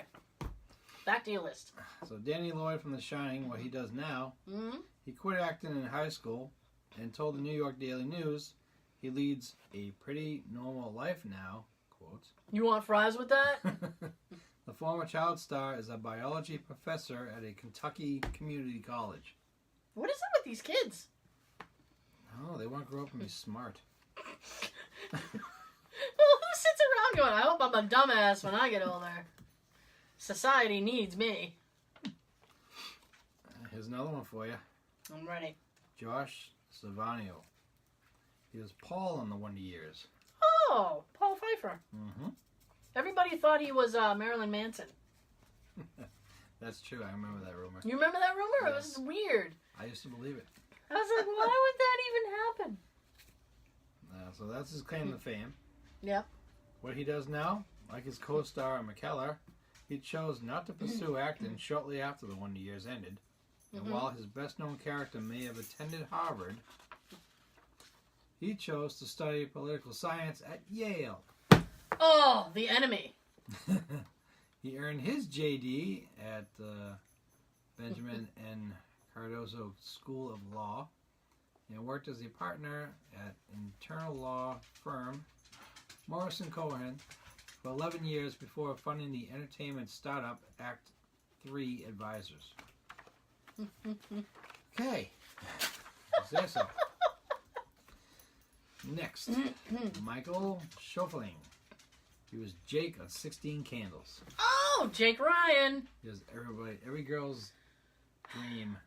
Back to your list. So Danny Lloyd from The Shining, what he does now, Mm-hmm. he quit acting in high school and told the New York Daily News he leads a pretty normal life now, quotes. You want fries with that? The former child star is a biology professor at a Kentucky community college. What is up with these kids? Oh, they want to grow up and be smart. Well, who sits around going, I hope I'm a dumbass when I get older? Society needs me. Here's another one for you. I'm ready. Josh Savanio. He was Paul on The Wonder Years. Oh, Paul Pfeiffer. Mm-hmm. Everybody thought he was Marilyn Manson. That's true. I remember that rumor. You remember that rumor? Yes. It was weird. I used to believe it. I was like, why would that even happen? So that's his claim to fame. Yep. What he does now, like his co-star McKellar, he chose not to pursue acting shortly after The Wonder Years ended. And while his best-known character may have attended Harvard, he chose to study political science at Yale. Oh, the enemy. He earned his JD at Benjamin N. Cardozo School of Law and worked as a partner at internal law firm Morrison Cohen for 11 years before funding the entertainment startup Act 3 Advisors. Okay. Is there some? Next, Michael Schoeffling. He was Jake on 16 Candles. Oh, Jake Ryan. He was every girl's dream.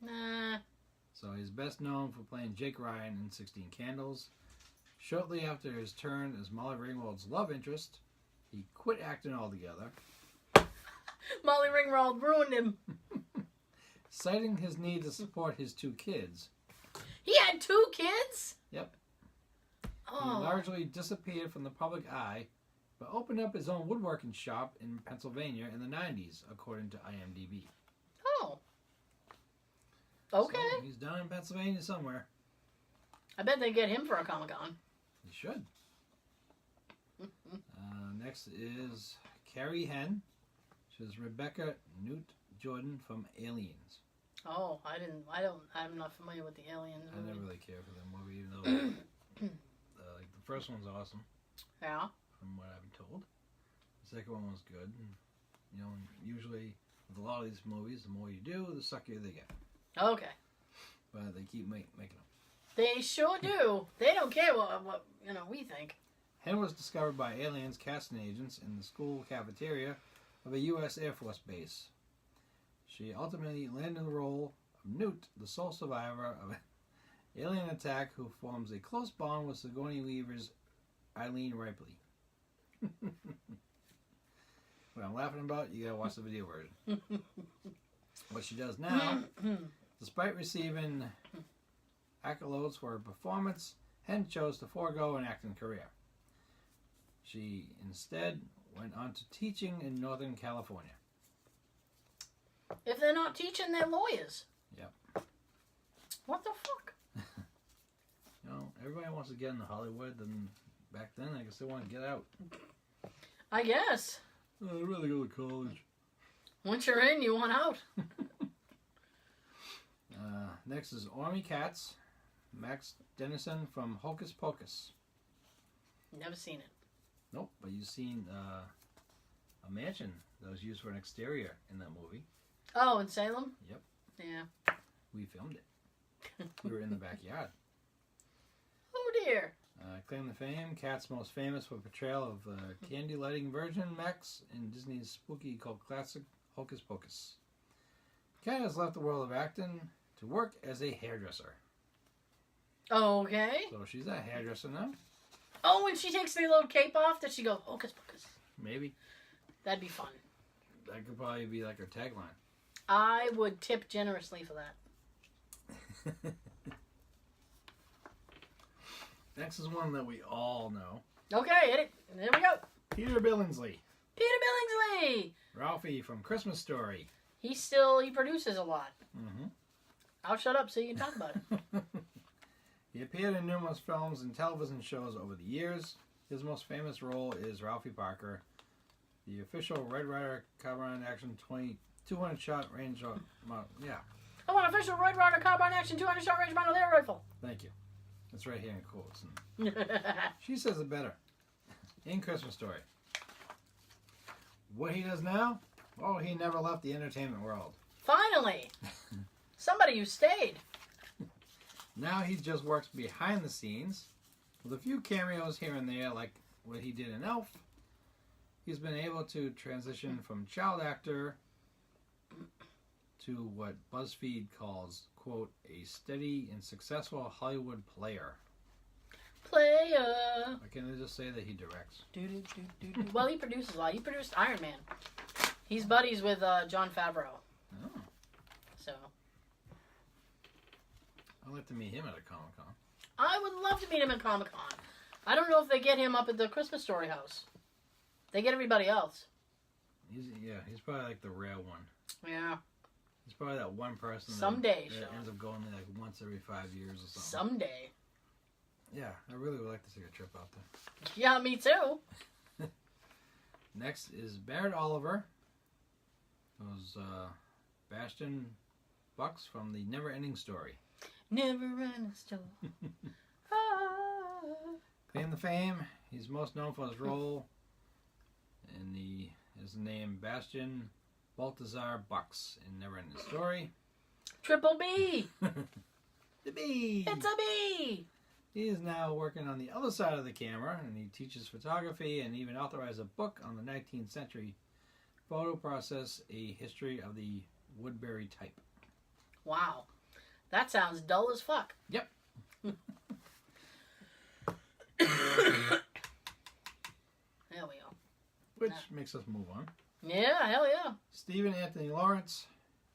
Nah. So he's best known for playing Jake Ryan in 16 Candles. Shortly after his turn as Molly Ringwald's love interest, he quit acting altogether, Molly Ringwald ruined him. citing his need to support his 2 kids. He had 2 kids? Yep. He Oh. largely disappeared from the public eye, but opened up his own woodworking shop in Pennsylvania in the 90s, according to IMDb. Oh. Okay. So he's down in Pennsylvania somewhere. I bet they get him for a Comic-Con. He should. Next is Carrie Henn. She's Rebecca Newt Jordan from Aliens. Oh, I'm not familiar with the Aliens I movie. never really cared for that movie, even though like the first one's awesome, Yeah. from what I've been told. The second one was good. And, you know, usually with a lot of these movies, the more you do, the suckier they get. Okay. But they keep making them. They sure do. They don't care what we think. Henn was discovered by aliens casting agents in the school cafeteria of a U.S. Air Force base. She ultimately landed the role of Newt, the sole survivor of an alien attack who forms a close bond with Sigourney Weaver's Eileen Ripley. What I'm laughing about, you gotta watch the video version. What she does now, despite receiving accolades for her performance, Henn chose to forego an acting career. She instead went on to teaching in Northern California. If they're not teaching, they're lawyers. Yep. What the fuck? You know, everybody wants to get into Hollywood, and back then, I guess they want to get out. I guess. I'd rather go to college. Once you're in, you want out. Next is Ormy Katz, Max Dennison from Hocus Pocus. Never seen it. Nope, but you've seen a mansion that was used for an exterior in that movie. Oh, in Salem? Yep. Yeah. We filmed it. We were in the backyard. Oh dear. Claim to fame, Katz most famous for portrayal of candy lighting Virgin Max in Disney's spooky cult classic Hocus Pocus. Kat has left the world of acting to work as a hairdresser. Okay. So she's a hairdresser now? Oh, when she takes the little cape off, does she go, hocus pocus? Maybe. That'd be fun. That could probably be like her tagline. I would tip generously for that. Next is one that we all know. Okay, hit it. There we go. Peter Billingsley. Peter Billingsley. Ralphie from Christmas Story. He produces a lot. Mm-hmm. I'll shut up so you can talk about it. He appeared in numerous films and television shows over the years. His most famous role is Ralphie Parker, the official Red Ryder carbine action 200 shot range. Yeah, I want official Red Ryder carbine action 200 shot range model air rifle. thank you. That's right here in quotes. And she says it better. In Christmas Story. What he does now? Oh, he never left the entertainment world. Finally! Somebody who stayed. Now he just works behind the scenes with a few cameos here and there, like what he did in Elf. He's been able to transition from child actor to what BuzzFeed calls, quote, a steady and successful Hollywood player. Player. Why can't I just say that he directs? Well, he produces a lot. He produced Iron Man. He's buddies with Jon Favreau. Oh, So I'd like to meet him at a Comic-Con. I would love to meet him at Comic-Con. I don't know if they get him up at the Christmas Story house. They get everybody else. He's probably like the rare one. Yeah. He's probably that one person Someday, that Sean. ends up going there like once every 5 years or something. Someday. Yeah, I really would like to take a trip out there. Yeah, me too. Next is Barrett Oliver. Those Bastion Bucks from the Never Ending Story. Never run a store. Fame the fame. He's most known for his role in his name Bastion Baltazar Bucks in Never Ending Story. Triple B. The bee. It's a bee. He is now working on the other side of the camera, and he teaches photography and even authorized a book on the 19th century photo process, a history of the Woodbury type. Wow. That sounds dull as fuck. Yep. There we go. Which makes us move on. Yeah, hell yeah. Stephen Anthony Lawrence,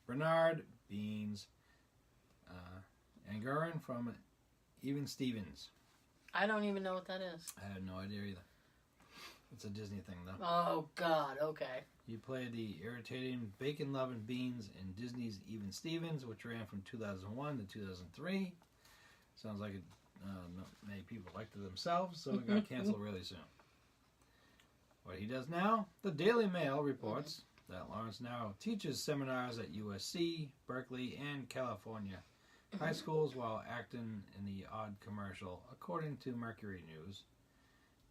Bernard Beans, Angerin from Even Stevens. I don't even know what that is. I had no idea either. It's a Disney thing, though. Oh, God. Okay. He played the irritating bacon-loving Beans in Disney's Even Stevens, which ran from 2001 to 2003. Sounds like not many people liked it themselves, so it got canceled really soon. What he does now, the Daily Mail reports that Lawrence now teaches seminars at USC, Berkeley, and California high schools while acting in the odd commercial, according to Mercury News.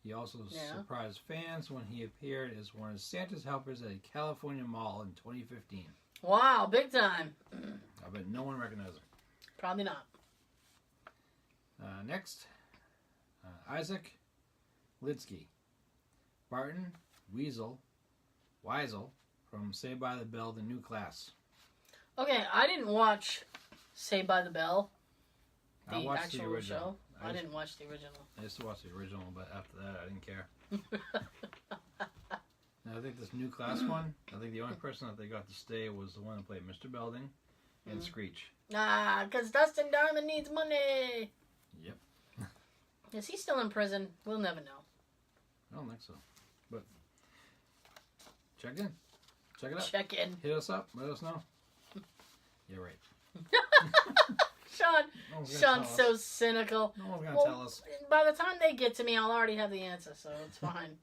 He also surprised fans when he appeared as one of Santa's helpers at a California mall in 2015. Wow, big time. I bet no one recognized him. Probably not. Next, Isaac Lidsky. Barton Weasel from Saved by the Bell, the new class. Okay, I didn't watch Saved by the Bell, I watched the actual original. show. I didn't watch the original. I used to watch the original, but after that, I didn't care. And I think this new class one, I think the only person that they got to stay was the one that played Mr. Belding and Screech. Ah, because Dustin Diamond needs money. Yep. Is he still in prison? We'll never know. I don't think so. But check in. Check it out. Check in. Hit us up. Let us know. Yeah, right. Sean, No one's gonna Sean's tell so us. cynical. No one's going to tell us. By the time they get to me, I'll already have the answer, so it's fine.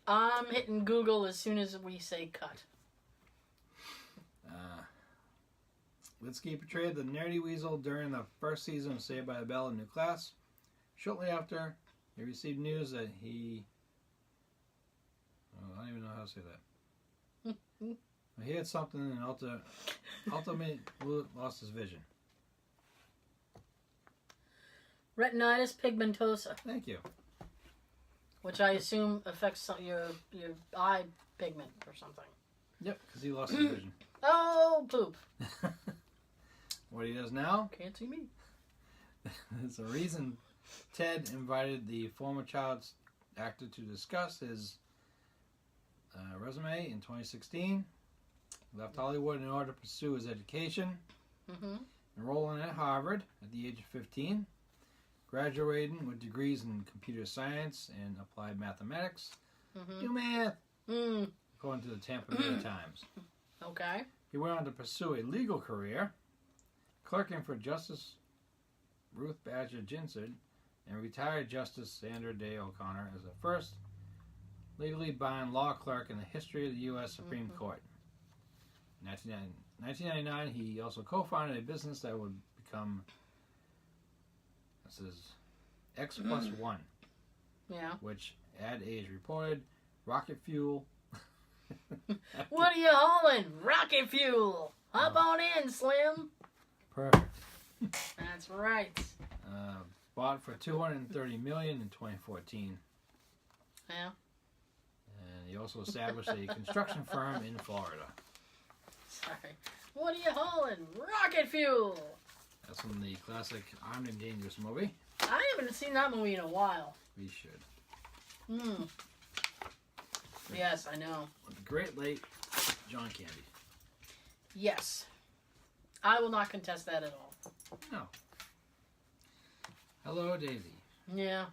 I'm hitting Google as soon as we say cut. Lidsky portrayed the nerdy weasel during the first season of Saved by the Bell, a new class. Shortly after, he received news that he... I don't even know how to say that. He had something and ultimately lost his vision. Retinitis pigmentosa, Thank you. which I assume affects your eye pigment or something. Yep, because he lost his vision. Oh, poop. What he does now Can't see me. is the reason Ted invited the former child actor to discuss his resume in 2016. Left Hollywood in order to pursue his education. Enrolling at Harvard at the age of 15. Graduating with degrees in computer science and applied mathematics. Do math! According to the Tampa Bay Times. Okay. He went on to pursue a legal career, clerking for Justice Ruth Badger Ginsburg and retired Justice Sandra Day O'Connor as the first legally bound law clerk in the history of the U.S. Supreme Court. In 1999, he also co-founded a business that would become, this is X plus one, which Ad Age reported, rocket fuel. What are you hauling? Rocket fuel. Hop on in, Slim. Perfect. That's right. Bought for $230 million in 2014. Yeah. And he also established a construction firm in Florida. Sorry. What are you hauling? Rocket fuel. That's from the classic Armed and Dangerous movie. I haven't seen that movie in a while. We should. Yes, I know. With the great late John Candy. Yes. I will not contest that at all. No. Hello, Daisy. Yeah.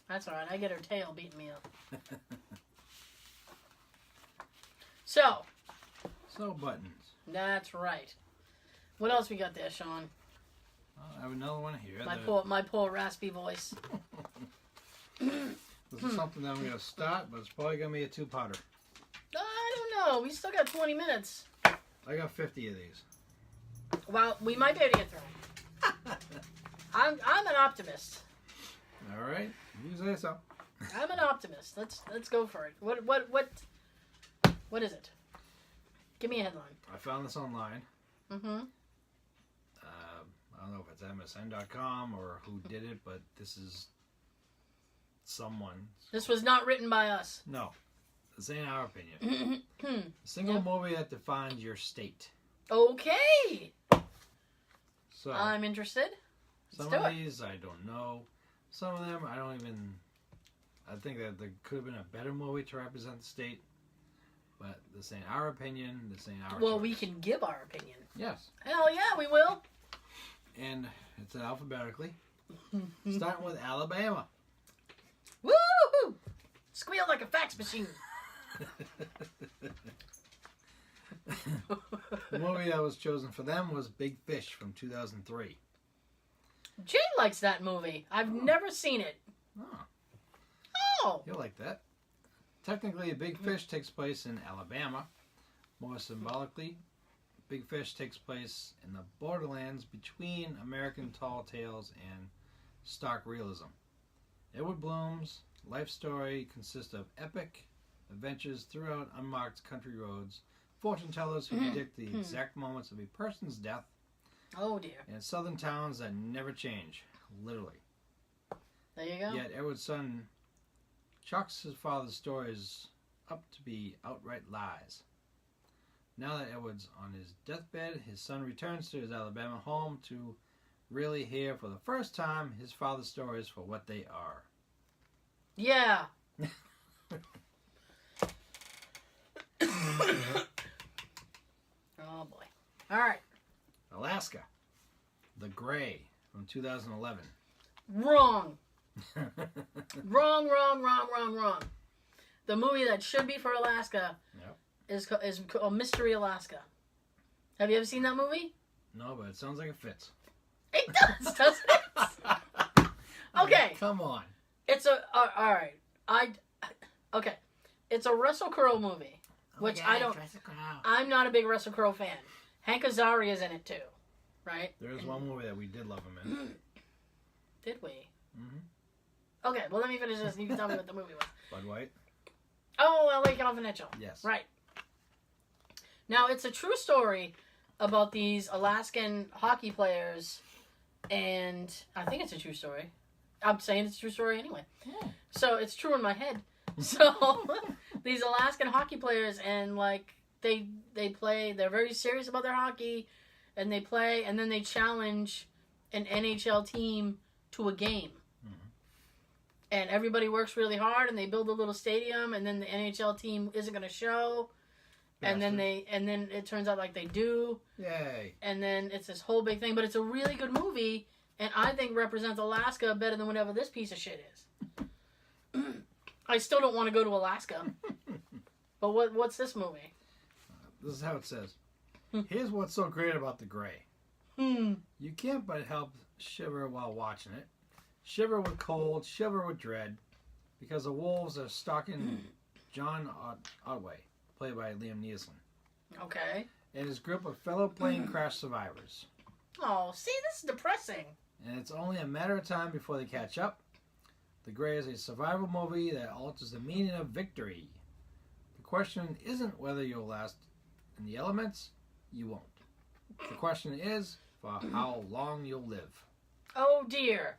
That's alright. I get her tail beating me up. So, buttons. that's right. What else we got there, Sean? I have another one here. My poor raspy voice. This is something that I'm going to start, but it's probably going to be a two-parter. I don't know. We still got 20 minutes. I got 50 of these. Well, we might be able to get through them. I'm an optimist. All right. You say so. I'm an optimist. Let's go for it. What is it? Give me a headline. I found this online. Mm-hmm. I don't know if it's MSN.com or who did it, but this is someone. This was not written by us. No. This ain't our opinion. A single movie that defines your state. Okay. So I'm interested. Some of these I don't know. Some of them I don't even. I think that there could have been a better movie to represent the state. But this ain't our opinion. This ain't our choice. We can give our opinion. Yes. Hell yeah, we will. And it's alphabetically. Starting with Alabama. Woo-hoo! Squeal like a fax machine. The movie that was chosen for them was Big Fish from 2003. Jane likes that movie. I've never seen it. Oh. You'll like that. Technically, Big Fish takes place in Alabama. More symbolically, Big Fish takes place in the borderlands between American tall tales and stark realism. Edward Bloom's life story consists of epic adventures throughout unmarked country roads, fortune tellers who predict the exact moments of a person's death, oh dear, and southern towns that never change, literally. There you go. Yet Edward's son chalks his father's stories up to be outright lies. Now that Edward's on his deathbed, his son returns to his Alabama home to really hear for the first time his father's stories for what they are. Yeah. Oh boy. All right. Alaska. The Gray from 2011. Wrong. Wrong. The movie that should be for Alaska is called Mystery Alaska. Have you ever seen that movie? No, but it sounds like it fits. It does, doesn't it? Okay. Come on. It's a all right. Okay. It's a Russell Crowe movie, which I don't. I'm not a big Russell Crowe fan. Hank Azaria is in it too, right? There is one movie that we did love him in. Did we? Mm-hmm. Okay. Well, let me finish this. And you can tell me what the movie was. Bud White. Oh, LA Confidential. Yes. Right. Now, it's a true story about these Alaskan hockey players, and I think it's a true story. I'm saying it's a true story anyway. Yeah. So it's true in my head. So these Alaskan hockey players, and like they play, they're very serious about their hockey, and they play, and then they challenge an NHL team to a game. And everybody works really hard, and they build a little stadium, and then the NHL team isn't going to show, and then it turns out like they do. Yay! And then it's this whole big thing, but it's a really good movie, and I think represents Alaska better than whatever this piece of shit is. I still don't want to go to Alaska, but what's this movie? This is how it says. Here's what's so great about The Gray. You can't but help shiver while watching it. Shiver with cold, shiver with dread, because the wolves are stalking John Otway, played by Liam Neeson, Okay. and his group of fellow plane crash survivors. Oh, see, this is depressing. And it's only a matter of time before they catch up. The Grey is a survival movie that alters the meaning of victory. The question isn't whether you'll last in the elements, you won't. The question is for how long you'll live. Oh, dear.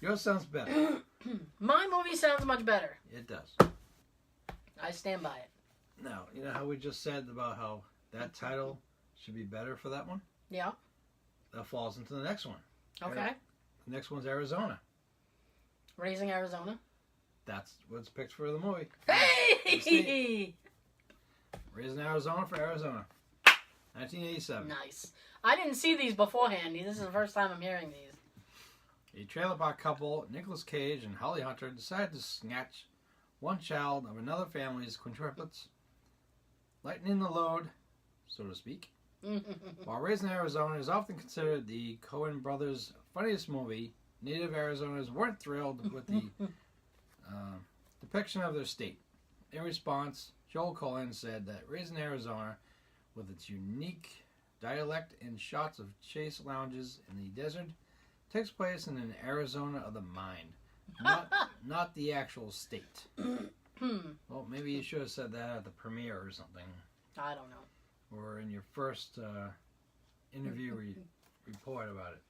Yours sounds better. My movie sounds much better. It does. I stand by it. Now, you know how we just said about how that title should be better for that one? Yeah. That falls into the next one. Okay. The next one's Arizona. Raising Arizona. That's what's picked for the movie. Hey! Raising Arizona for Arizona. 1987. Nice. I didn't see these beforehand. This is the first time I'm hearing these. A trailer park couple, Nicolas Cage and Holly Hunter, decide to snatch one child of another family's quintuplets, lightening the load, so to speak. While Raising Arizona is often considered the Coen brothers' funniest movie, native Arizonans weren't thrilled with the depiction of their state. In response, Joel Coen said that Raising Arizona, with its unique dialect and shots of chase lounges in the desert, takes place in an Arizona of the mind, not the actual state. Well, maybe you should have said that at the premiere or something, I don't know. or in your first interview report about it.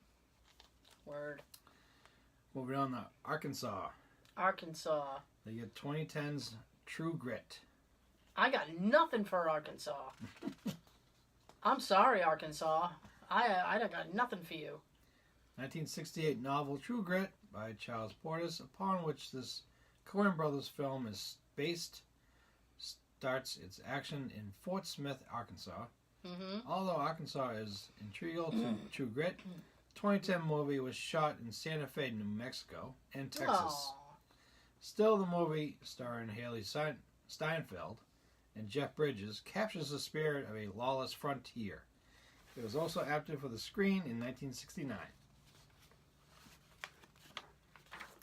Word. Moving on to Arkansas. Arkansas. They get 2010's True Grit. I got nothing for Arkansas. I'm sorry, Arkansas. I got nothing for you. 1968 novel True Grit by Charles Portis, upon which this Coen Brothers film is based, starts its action in Fort Smith, Arkansas. Although Arkansas is integral to True Grit, 2010 movie was shot in Santa Fe, New Mexico, and Texas. Aww. Still, the movie, starring Haley Steinfeld and Jeff Bridges, captures the spirit of a lawless frontier. It was also adapted for the screen in 1969.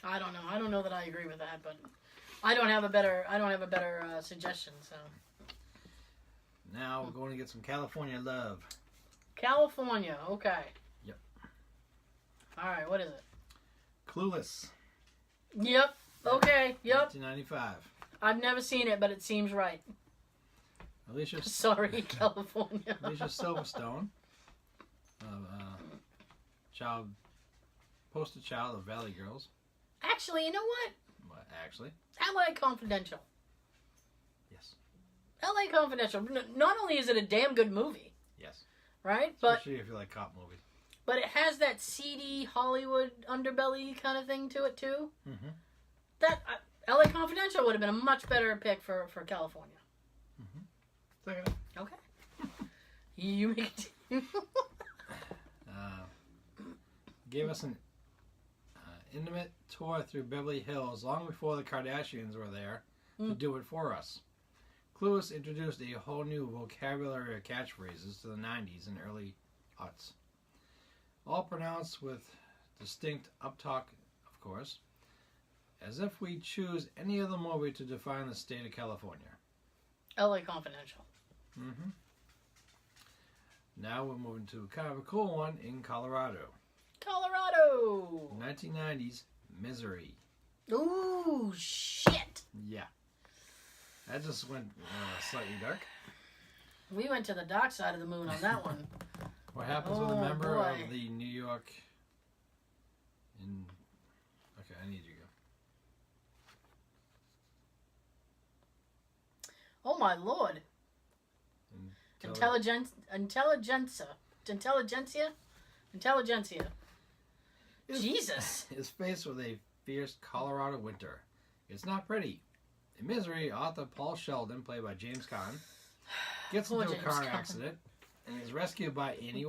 I don't know. I don't know that I agree with that, but I don't have a better suggestion. So Now we're going to get some California love. California. Okay. Yep. All right. What is it? Clueless. Yep. Okay. Yep. 1995. I've never seen it, but it seems right. Alicia Sorry, California. Alicia Silverstone, poster child of Valley Girls. Actually, you know what? What, actually? LA Confidential. Yes. LA Confidential. Not only is it a damn good movie, Yes. right? But Especially if you like cop movies. but it has that seedy Hollywood underbelly kind of thing to it too. Mm-hmm. That LA Confidential would have been a much better pick for California. Second. Okay. You make it. Gave us an intimate tour through Beverly Hills long before the Kardashians were there to do it for us. Clueless introduced a whole new vocabulary of catchphrases to the 90s and early aughts. All pronounced with distinct uptalk, of course, as if we choose any other movie to define the state of California. LA Confidential. Mm-hmm. Now we're moving to kind of a cool one in Colorado. Colorado. 1990s Misery. Ooh, shit. Yeah. That just went slightly dark. We went to the dark side of the moon on that one. What happens with a Oh, member boy. of the New York... Okay, I need you to go. Oh my lord. Intelligentsia. Jesus. Is faced with a fierce Colorado winter. It's not pretty. In Misery, author Paul Sheldon, played by James Caan, gets Poor into a James car Caan. accident and is rescued by Annie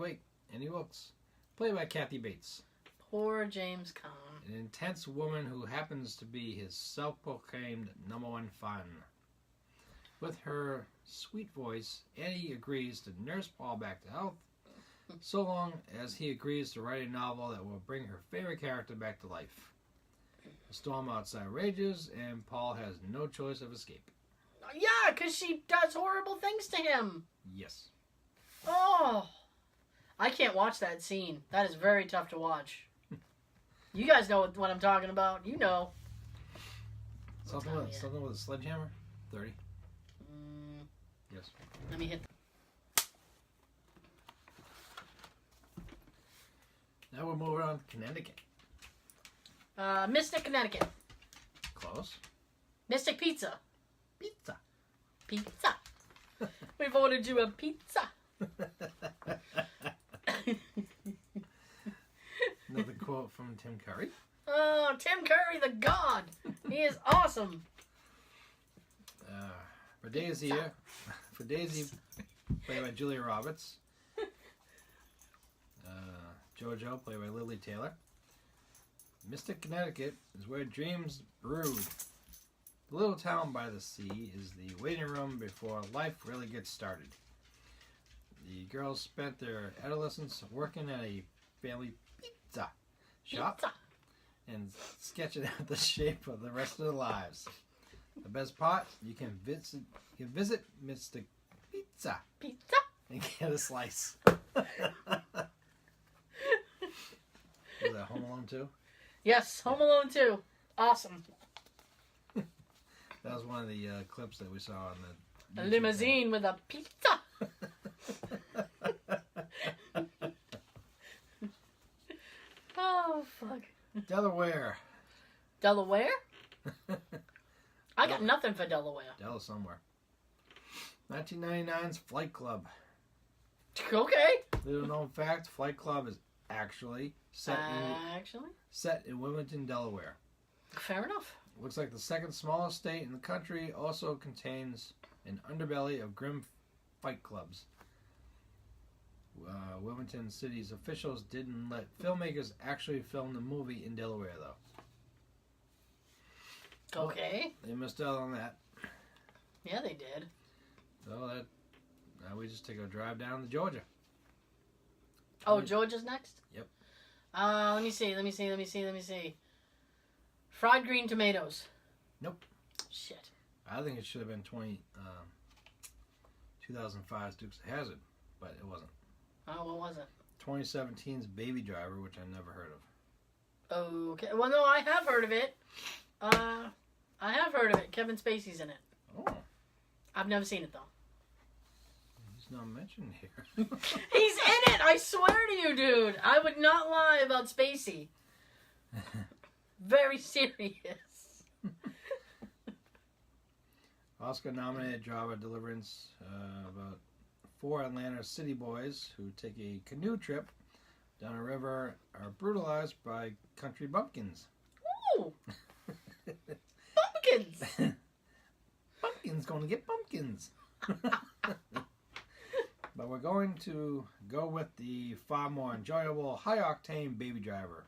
Wilkes, played by Kathy Bates, Poor James Caan. an intense woman who happens to be his self-proclaimed #1 fan. With her sweet voice, Annie agrees to nurse Paul back to health, so long as he agrees to write a novel that will bring her favorite character back to life. The storm outside rages, and Paul has no choice of escape. Yeah, because she does horrible things to him. Yes. Oh, I can't watch that scene. That is very tough to watch. You guys know what I'm talking about. You know. Something with a sledgehammer? 30? Yes. Let me hit. Now we're moving on to Connecticut. Mystic, Connecticut. Close. Mystic Pizza. Pizza. Pizza. We've ordered you a pizza. Another quote from Tim Curry. Oh, Tim Curry, the god. He is awesome. For Daisy, played by Julia Roberts. Jojo, played by Lily Taylor. Mystic, Connecticut is where dreams brood. The little town by the sea is the waiting room before life really gets started. The girls spent their adolescence working at a family pizza shop and sketching out the shape of the rest of their lives. The best part, you can visit Mystic Pizza and get a slice. Was that Home Alone 2? Yes, Home Alone 2. Awesome. That was one of the clips that we saw on the A limousine with a pizza. Oh, fuck. Delaware. Delaware? I got nothing for Delaware. Del somewhere. 1999's Flight Club. Okay. Little known fact, Flight Club is actually set in Wilmington, Delaware. Fair enough. Looks like the second smallest state in the country also contains an underbelly of grim fight clubs. Wilmington City's officials didn't let filmmakers actually film the movie in Delaware, though. Okay. Well, they missed out on that. Yeah, they did. So now we just take a drive down to Georgia. Oh, Georgia's next? Yep. Let me see. Fried green tomatoes. Nope. Shit. I think it should have been 2005's Dukes of Hazzard, but it wasn't. Oh, what was it? 2017's Baby Driver, which I never heard of. Okay. Well, no, I have heard of it. I have heard of it. Kevin Spacey's in it. Oh. I've never seen it, though. He's not mentioned here. He's in it! I swear to you, dude. I would not lie about Spacey. Very serious. Oscar-nominated drama Deliverance about 4 Atlanta city boys who take a canoe trip down a river are brutalized by country bumpkins. Ooh! Bumpkins! Bumpkins gonna get bumpkins. But we're going to go with the far more enjoyable, high-octane Baby Driver.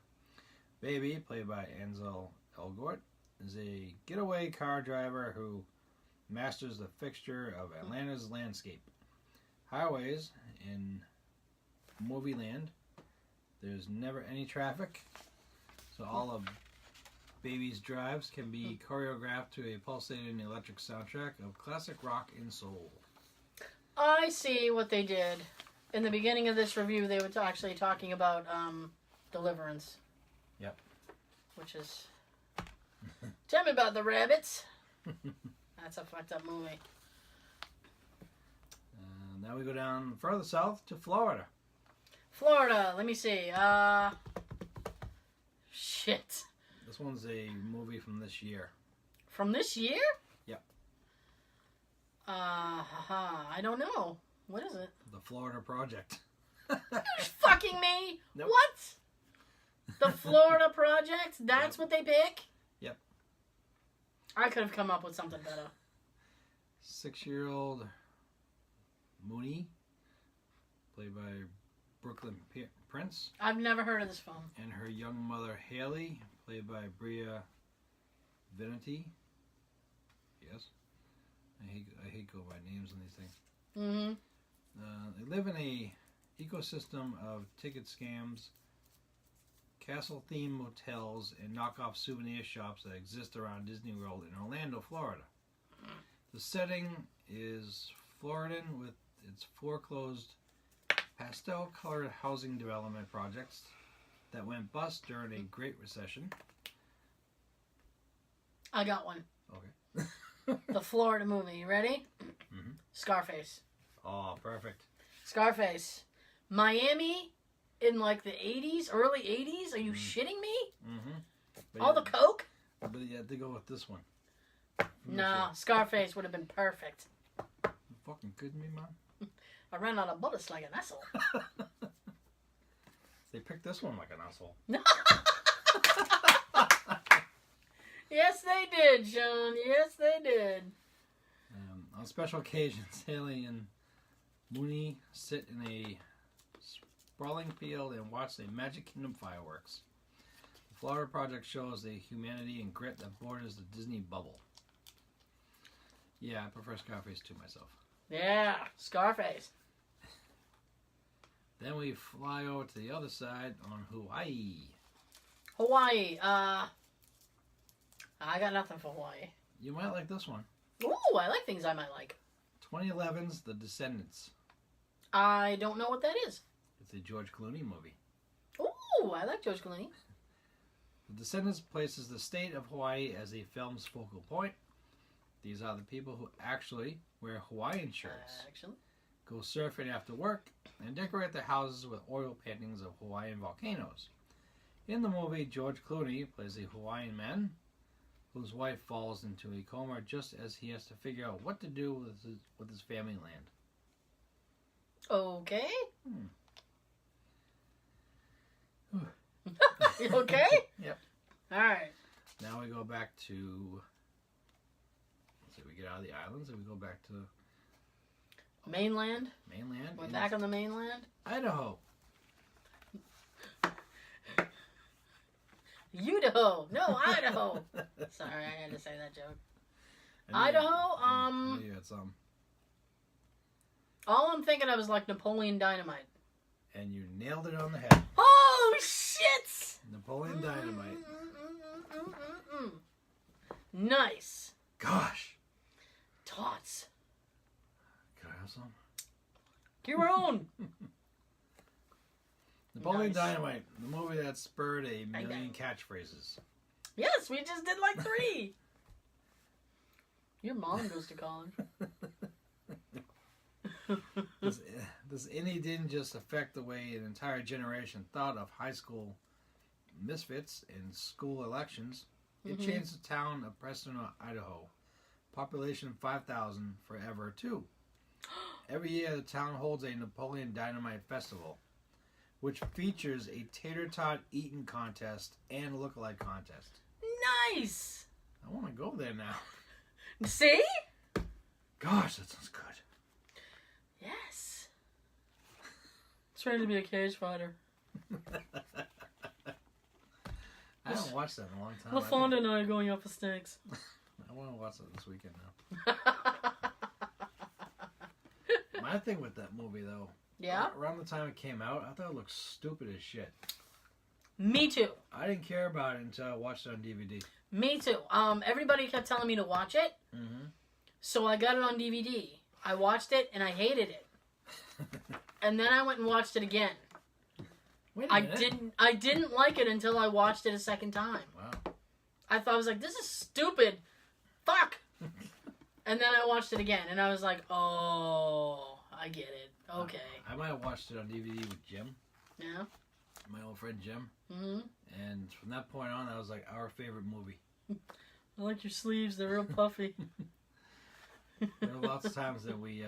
Baby, played by Ansel Elgort, is a getaway car driver who masters the fixture of Atlanta's landscape. Highways in movie land, there's never any traffic, so all of Baby's drives can be choreographed to a pulsating electric soundtrack of classic rock and soul. I see what they did. In the beginning of this review, they were actually talking about Deliverance. Yep. Which is... Tell me about the rabbits. That's a fucked up movie. Now we go down further south to Florida. Florida, let me see. Shit. This one's a movie from this year. From this year? Yep. I don't know. What is it? The Florida Project. You're fucking me? Nope. What? The Florida Project? That's what they pick? Yep. I could have come up with something better. 6-year-old Mooney, played by Brooklyn Prince. I've never heard of this film. And her young mother, Haley, played by Bria Veneti. Yes. I hate go by names on these things. Mm-hmm. They live in a ecosystem of ticket scams, castle-themed motels, and knockoff souvenir shops that exist around Disney World in Orlando, Florida. The setting is Floridan with its foreclosed pastel-colored housing development projects that went bust during a Great Recession. I got one. Okay. The Florida movie. You ready? Mm-hmm. Scarface. Oh, perfect. Scarface. Miami in like the 80s, early 80s? Are you shitting me? Mm-hmm. All the coke? But you had to go with this one. No, Scarface would have been perfect. You fucking kidding me, man? I ran out of bullets like an asshole. They picked this one like an asshole. Yes, they did, Sean. Yes, they did. On special occasions, Haley and Mooney sit in a sprawling field and watch the Magic Kingdom fireworks. The Florida project shows the humanity and grit that borders the Disney bubble. Yeah, I prefer Scarface to myself. Yeah, Scarface. Then we fly over to the other side on Hawaii. Hawaii. I got nothing for Hawaii. You might like this one. Ooh, I like things I might like. 2011's The Descendants. I don't know what that is. It's a George Clooney movie. Ooh, I like George Clooney. The Descendants places the state of Hawaii as a film's focal point. These are the people who actually wear Hawaiian shirts, Actually. go surfing after work, and decorate their houses with oil paintings of Hawaiian volcanoes. In the movie, George Clooney plays a Hawaiian man whose wife falls into a coma just as he has to figure out what to do with his family land. Okay. Hmm. You okay? Yep. All right. Now we go back to... Let's see, we get out of the islands and we go back to Mainland. mainland. We're back on the mainland. Idaho. Idaho. No, Idaho. Sorry, I had to say that joke. I knew- Idaho, I knew you had some. all I'm thinking of is like Napoleon Dynamite. And you nailed it on the head. Oh, shit! Napoleon Dynamite. Nice. Gosh. Tots. Can I have some? Your own. Napoleon Nice. Dynamite, the movie that spurred a Like million catchphrases. Yes, we just did like 3. Your mom goes to college. This innie didn't just affect the way an entire generation thought of high school misfits in school elections. It changed the town of Preston, Idaho. Population 5,000 forever, too. Every year, the town holds a Napoleon Dynamite Festival, which features a tater tot eating contest and lookalike contest. Nice. I want to go there now. See? Gosh, that sounds good. Yes. Trying to be a cage fighter. I haven't watched that in a long time. LaFonda and I are going up for steaks. I want to watch that this weekend now. My thing with that movie, though, Yeah? around the time it came out, I thought it looked stupid as shit. Me too. I didn't care about it until I watched it on DVD. Me too. Everybody kept telling me to watch it, Mm-hmm. so I got it on DVD. I watched it and I hated it. And then I went and watched it again. Wait a minute. I didn't like it until I watched it a second time. Wow. I was like, this is stupid. Fuck. And then I watched it again and I was like, oh, I get it. Okay. I might have watched it on DVD with Jim, Yeah. my old friend Jim. Mm-hmm. And from that point on, that was like our favorite movie. I like your sleeves. They're real puffy. There were lots of times that we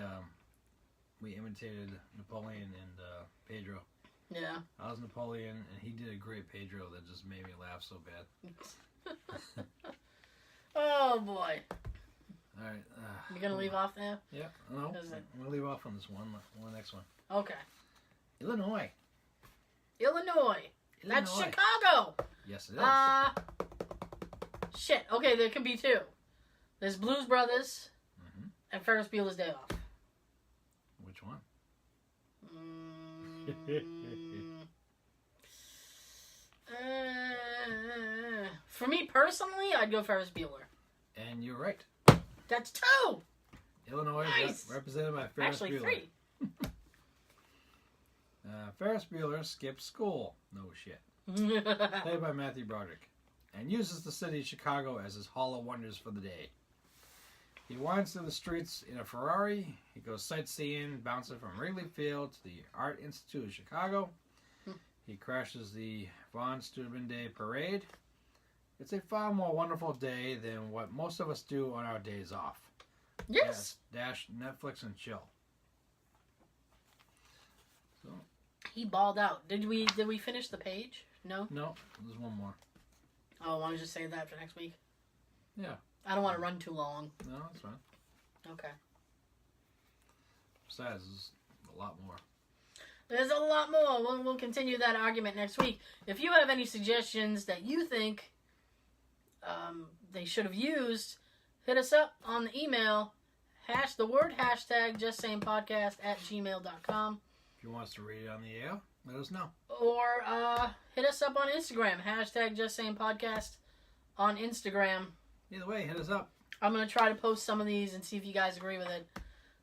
imitated Napoleon and Pedro. Yeah. I was Napoleon, and he did a great Pedro that just made me laugh so bad. Oh, boy. All right. You going to leave off there? Yeah. No, Is it- I'm going to leave off on this one. The next one. Okay. Illinois. Illinois. That's Illinois. Chicago. Yes, it is. Shit. Okay, there could be 2. There's Blues Brothers and Ferris Bueller's Day Off. Which one? For me personally, I'd go Ferris Bueller. And you're right. That's 2. Illinois Nice. represented by Ferris Actually, Bueller. 3. Ferris Bueller skips school. No shit. Played by Matthew Broderick. And uses the city of Chicago as his hall of wonders for the day. He winds through the streets in a Ferrari. He goes sightseeing, bouncing from Wrigley Field to the Art Institute of Chicago. He crashes the Von Steuben Day Parade. It's a far more wonderful day than what most of us do on our days off. Yes. Dash Netflix and chill. So He balled out. Did we finish the page? No? no, there's one more. Oh, I want to just save that for next week? Yeah. I don't want to run too long. No, that's fine. Okay. Besides, there's a lot more. There's a lot more. We'll continue that argument next week. If you have any suggestions that you think they should have used, hit us up on the email, #JustSayingPodcast@gmail.com. If you want us to read it on the air, let us know. Or hit us up on Instagram, #JustSayingPodcast on Instagram. Either way, hit us up. I'm going to try to post some of these and see if you guys agree with it.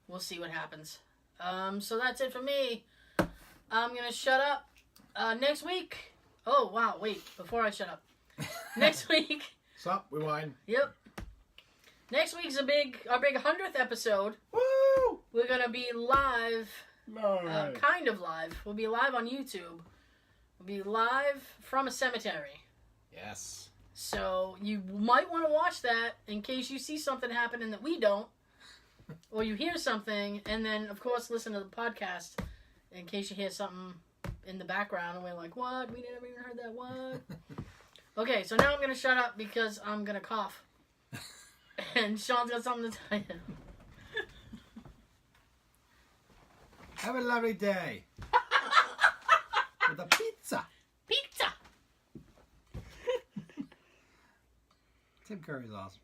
We'll see what happens. So that's it for me. I'm going to shut up. Next week. Oh, wow. Wait. Before I shut up. Next week. Sup, we wine. Yep. Next week's our big 100th episode. Woo! We're going to be live. Alright. Kind of live. We'll be live on YouTube. We'll be live from a cemetery. Yes. So you might want to watch that in case you see something happening that we don't. Or you hear something, and then, of course, listen to the podcast in case you hear something in the background, and we're like, what? We never even heard that, what? Okay, so now I'm going to shut up because I'm going to cough. And Sean's got something to tell you. Have a lovely day. With a pizza. Pizza! Tim Curry's awesome.